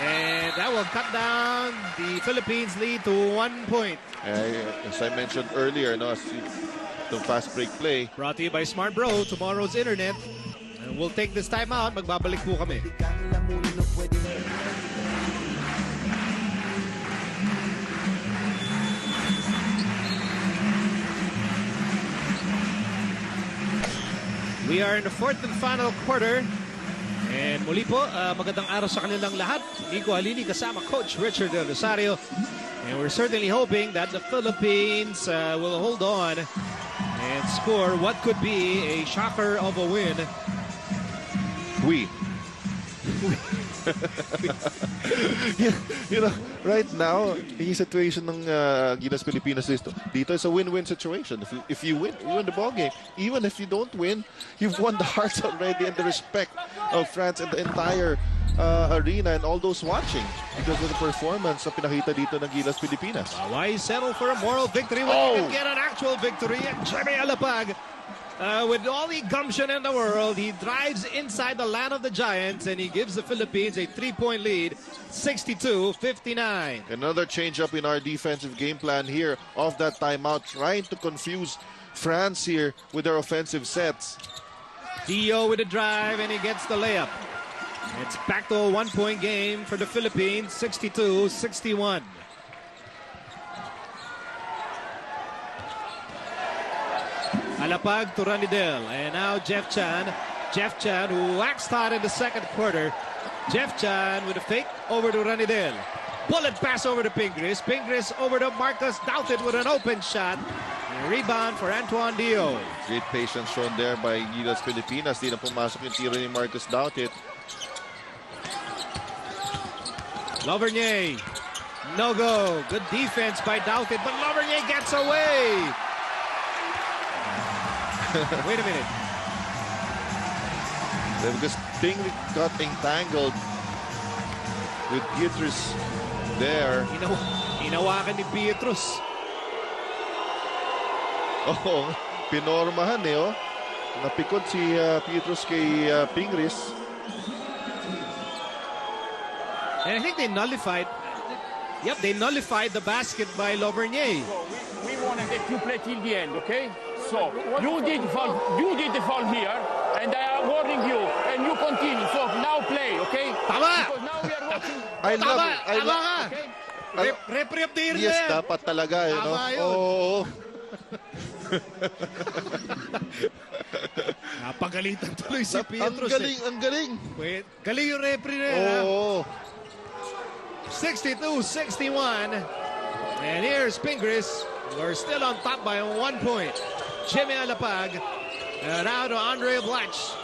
A: And that will cut down the Philippines' lead to 1 point.
B: As I mentioned earlier, the fast break play.
A: Brought to you by Smart Bro, tomorrow's internet. And we'll take this time out. Magbabalik po kami. We are in the fourth and final quarter. And muli po, magandang araw sa kanilang lahat. Nico Halili kasama Coach Richard Del Rosario. And we're certainly hoping that the Philippines will hold on and score what could be a shocker of a win.
B: Right now, yung situation ng Gilas Pilipinas dito is a win-win situation. If you win, you win the ball game. Even if you don't win, you've won the hearts already and the respect of France and the entire arena and all those watching because of the performance na pinakita dito ng Gilas Pilipinas.
A: Why settle for a moral victory when you can get an actual victory? And Jimmy Alapag, with all the gumption in the world, he drives inside the land of the Giants and he gives the Philippines a 3-point lead, 62-59.
B: Another change up in our defensive game plan here off that timeout, trying to confuse France here with their offensive sets.
A: Dio with a drive and he gets the layup. It's back to a 1-point game for the Philippines, 62-61. Alapag to Ranidel, and now Jeff Chan. Jeff Chan, who waxed hot in the second quarter. Jeff Chan with a fake over to Ranidel. Bullet pass over to Pingris. Pingris over to Marcus Douthit with an open shot. And a rebound for Antoine Dio.
B: Great patience shown there by Gilas Pilipinas. Di na pumasok yung tiro ni Marcus Douthit.
A: Lovernier, no go. Good defense by Douthit, but Lovernier gets away. Wait a minute.
B: Because Pingley got entangled with Pietrus there.
A: Hinawakan ni Pietrus.
B: Oh, pinormahan eh, oh. Napikot si Pietrus kay Pingris.
A: And I think they nullified. Yep, they nullified the basket by Lovernier.
C: So we want to get you play till the end, okay? So you did the foul here, and I am warning you, and you continue. So now play, okay?
A: Tama!
C: Because now we are watching.
A: Tama ka!
C: Okay?
A: Referee of the year
B: Yes,
A: na yan.
B: dapat talaga, you know.
A: Tama yun.
B: Oh.
A: Napagalitan tuloy si
B: Ang
A: Pietrus.
B: galing, ang galing.
A: Wait, galing yung referee na yan.
B: Oh.
A: 62-61. And here's Pingris. We're still on top by 1 point. Jimmy Alapag. And now to Andrey Blatche.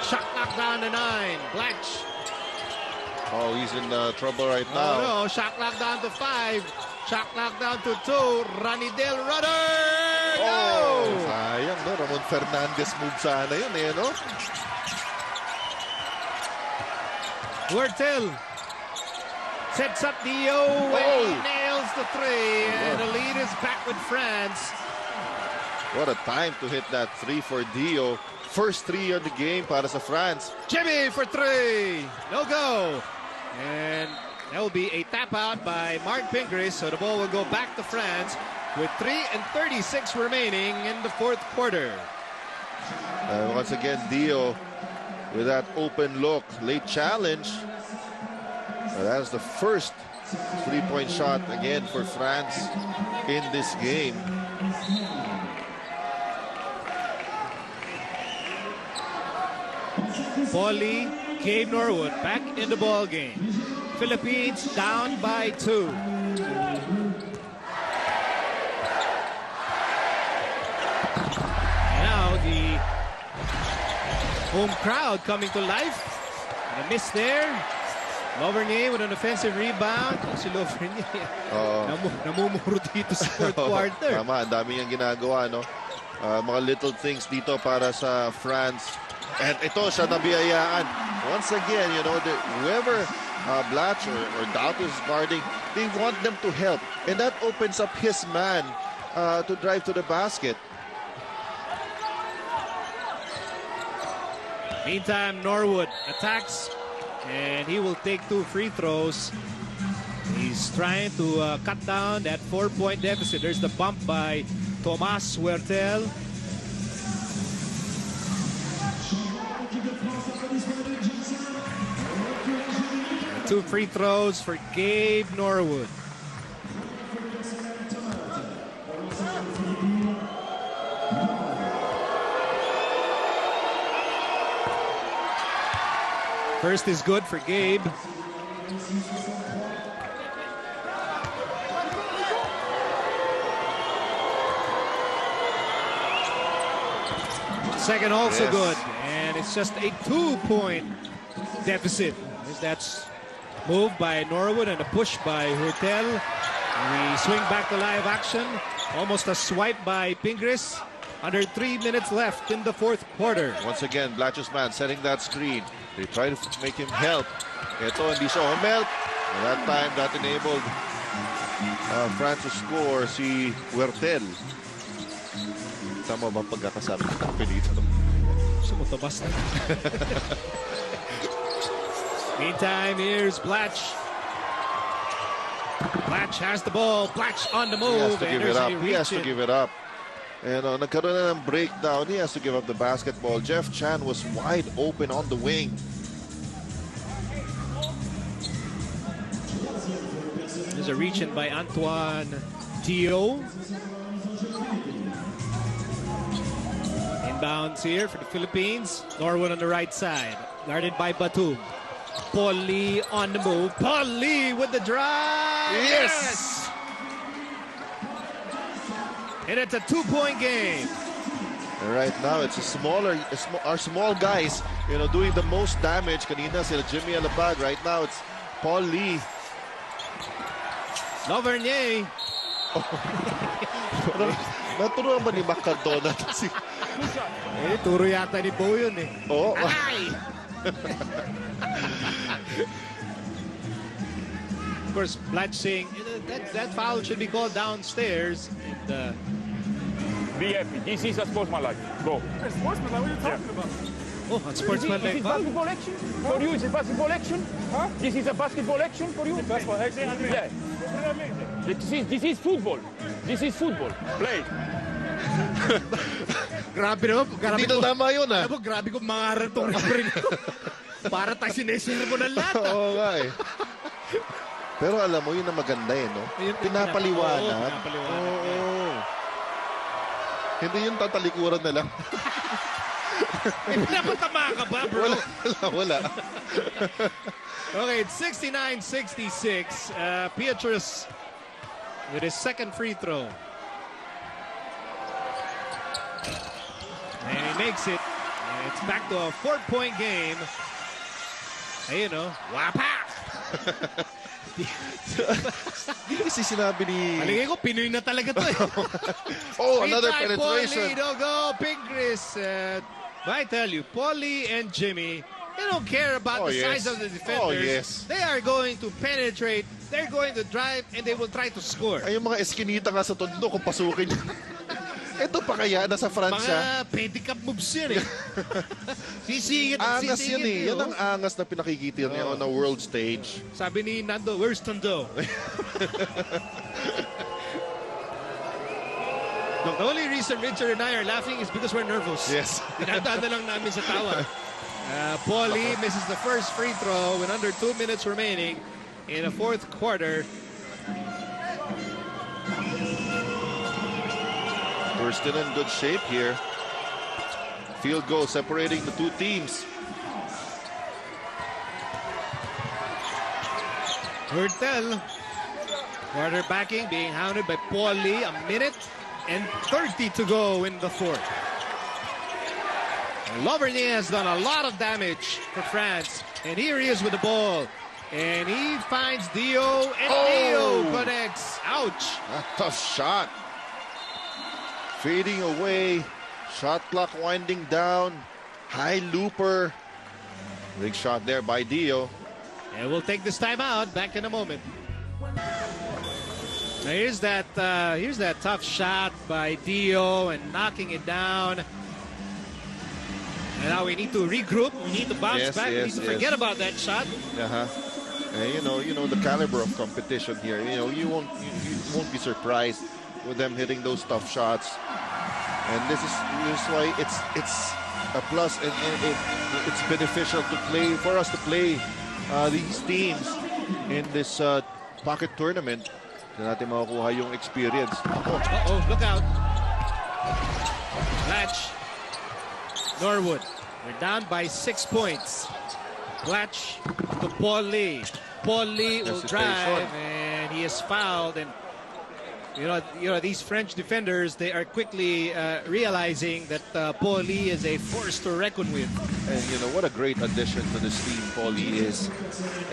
A: Shot knocked down to 9. Blatche.
B: Oh, he's in trouble right now.
A: Oh no, shot knocked down to 5. Shot knocked down to 2. Ranidel Rudder.
B: Oh,
A: No!
B: sayang, no? Ramon Fernandez move sana yun, eh, no?
A: Huertel sets up Dio and he nails the 3. And the lead is back with France.
B: What a time to hit that 3 for Dio. First 3 on the game para sa France.
A: Jimmy for 3. No go. And that will be a tap out by Mark Pingris. So the ball will go back to France with 3:36 remaining in the 4th quarter.
B: Once again, Dio with that open look. Late challenge. That's the first 3-point shot again for France in this game.
A: Paulie, Gabe Norwood back in the ball game. Philippines down by 2. Now the home crowd coming to life. And a miss there. Lovernier with an offensive rebound. Si Lovernier namumuro dito sa 4th quarter.
B: Tama, ang dami niyang ginagawa, no? Mga little things dito para sa France. And ito siya nabiyayaan. Once again, you know, whoever Blatche or Doubt is guarding, they want them to help. And that opens up his man to drive to the basket.
A: Meantime, Norwood attacks, and he will take 2 free throws. He's trying to cut down that 4-point deficit. There's the bump by Tomas Huertel. Two free throws for Gabe Norwood. First is good for Gabe. Second also good. And it's just a 2-point deficit. That's moved by Norwood and a push by Huertel. We swing back to live action. Almost a swipe by Pingris. Under 3 minutes left in the 4th quarter.
B: Once again, Blatche's man setting that screen. They try to make him help. Ito, hindi siya help. And that time, that enabled France to score si Huertel. Tama ba pagkakasabi ng apelyido?
A: Sumutabas na. Meantime, here's Blatche. Blatche has the ball. Blatche on the move.
B: He has to give it up. And nagkaroon na ng breakdown. He has to give up the basketball. Jeff Chan was wide open on the wing.
A: There's a reach-in by Antoine Dio. Inbounds here for the Philippines. Norwood on the right side. Guarded by Batum. Paulie on the move. Paulie with the drive.
B: Yes!
A: And it's a 2-point game.
B: And right now, it's our small guys, you know, doing the most damage. Kanina sila Jimmy Alapag. Right now, it's Paulie.
A: Lovernier.
B: Naturuan ba ni Mac Cardona si
C: Two shots.
A: Eh, turo yata ni Bo yun eh.
B: Oo.
A: Ay! Of course, Blatche saying that foul should be called downstairs. And,
C: Be happy. This is a sportsmanlike. Go.
E: Sportsmanlike? What are you talking about?
A: oh,
C: This
A: that's sportsmanlike
C: is
A: foul.
C: basketball action? For you, it's a basketball action? Huh? This is a basketball action for you?
E: Basketball action?
C: Yeah. This is football. This is football. Play.
A: Grabe naman. Grabe
B: Hindi na tama yun, ah.
A: Alam mo, grabe kong mangaral tong referee na to. Para tayo sinesira mo ng lahat.
B: Oo nga eh. Pero alam mo, yun ang maganda eh, no? Pinapaliwanag. Oo. Hindi yung tatalikuran na lang.
A: Eh, pinapatama ka ba, bro?
B: Wala.
A: Okay, it's 69-66. Beatrice with his second free throw. And he makes it. And it's back to a 4-point game. Ayun, no? Wapak!
B: Hindi kasi sinabi ni...
A: Aligay ko, Pinoy na talaga to eh.
B: Oh, another
A: Three-time
B: penetration.
A: Paulie, don't go, Big Chris. But I tell you, Paulie and Jimmy, they don't care about the size of the defenders.
B: Oh, yes.
A: They are going to penetrate, they're going to drive, and they will try to score.
B: Ay, yung mga eskinita nga sa tondo kung pasukin niya. Ito pa kaya, nasa Fransya.
A: Mga pedicab moves yan eh. Sisingit at
B: Angas yan
A: sisingit.
B: eh. Yan ang angas na pinakikita niya on a world stage.
A: Sabi ni Nando, where's Tondo? Look, the only reason Richard and I are laughing is because we're nervous.
B: Yes.
A: Tinatanda lang namin sa tawa. Paulie misses the first free throw with under 2 minutes remaining in the fourth quarter.
B: We're still in good shape here. Field goal separating the two teams.
A: Hurtel, quarterbacking, being hounded by Paulie. 1 minute and 30 to go in the fourth. Lovernier has done a lot of damage for France. And here he is with the ball. And he finds Dio, and Dio connects. Ouch.
B: A tough shot. Fading away. Shot clock winding down. High looper. Big shot there by Dio.
A: And we'll take this time out. Back in a moment. Now here's that tough shot by Dio and knocking it down. And now we need to regroup. We need to bounce back. We need to forget about that shot.
B: And you know the caliber of competition here. You won't be surprised with them hitting those tough shots. And this is why it's a plus, and it's beneficial for us to play these teams in this pocket tournament. Na natin makukuha yung experience.
A: Uh-oh, look out. Blatche. Norwood. We're down by 6 points. Blatche to Paulie. Paulie will drive, and he is fouled. And you know these French defenders, they are quickly realizing that Paulie is a force to reckon with.
B: And what a great addition to this team Paulie is.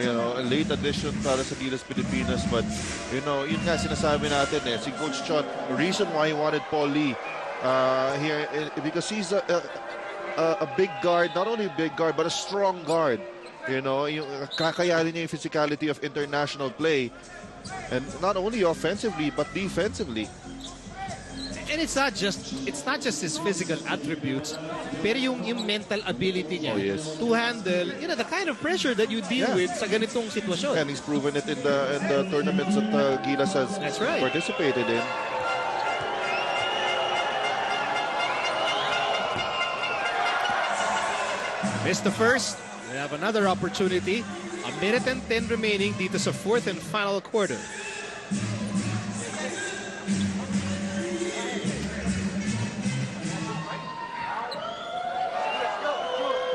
B: A late addition para sa Gilas Pilipinas, but yun nga sinasabi natin si Coach Chot, the reason why he wanted Paulie here because he's a big guard, not only a big guard but a strong guard. Yung kakayanin niya yung physicality of international play. And not only offensively but defensively.
A: And it's not just his physical attributes, pero yung mental ability niya to handle the kind of pressure that you deal with sa ganitong sitwasyon.
B: And he's proven it in the tournaments that Gilas has participated in.
A: Missed the first. We have another opportunity. 1 minute and 10 remaining dito sa fourth and final quarter.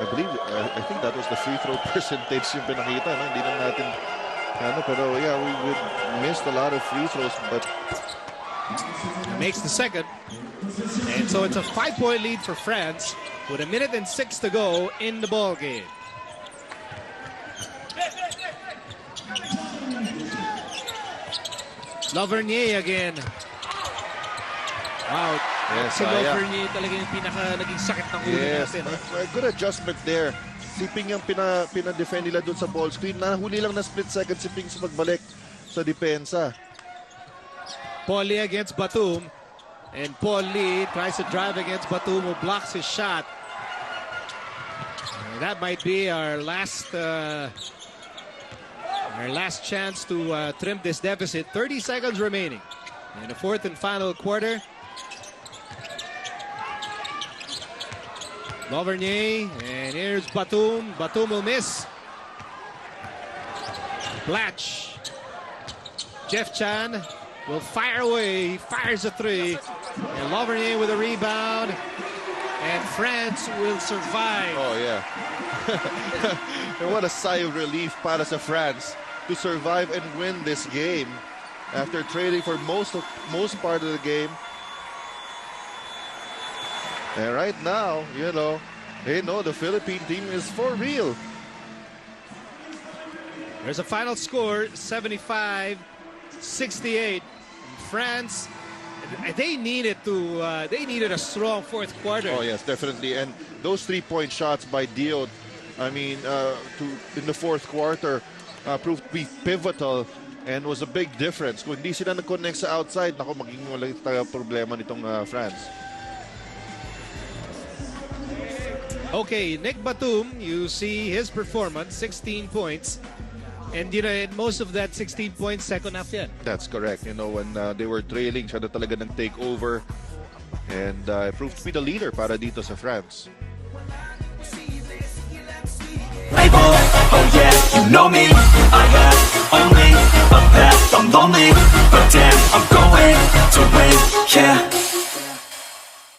B: I think that was the free throw percentage yung pinakita. No? Hindi lang natin pero we missed a lot of free throws, but
A: makes the second. And so it's a 5-point lead for France with 1 minute and 6 to go in the ball game. Lovernier again. Wow.
B: Yes,
A: Si Loverny talaga yung pinaka naging sakit ng ulo
B: yes,
A: natin.
B: good adjustment there. Si Ping yung pina-defend nila doon sa ball screen. Nahuli lang na split second si Ping sa pagbalik sa depensa.
A: Paul Lee against Batum. And Paul Lee tries to drive against Batum, who blocks his shot. And that might be our last chance to trim this deficit. 30 seconds remaining in the fourth and final quarter. Loverny, and here's Batum. Batum will miss. Blatche. Jeff Chan will fire away. He fires a three. And Loverny with a rebound. And France will survive.
B: Oh, yeah. And what a sigh of relief para sa France to survive and win this game after trading for most part of the game. And right now, you know, they know the Philippine team is for real.
A: There's a final score, 75-68. France, they needed a strong fourth quarter.
B: Oh yes, definitely. And those 3-point shots by Dio, I mean, in the fourth quarter, proved to be pivotal and was a big difference. Kung hindi sila nag-connect sa outside, nako, magiging walang problema nitong France.
A: Okay, Nick Batum, you see his performance, 16 points. And you know, most of that 16 points, second half yan.
B: That's correct. You know, when they were trailing, siya na talaga nag-take over. And proved to be the leader para dito sa France.
F: Play ball!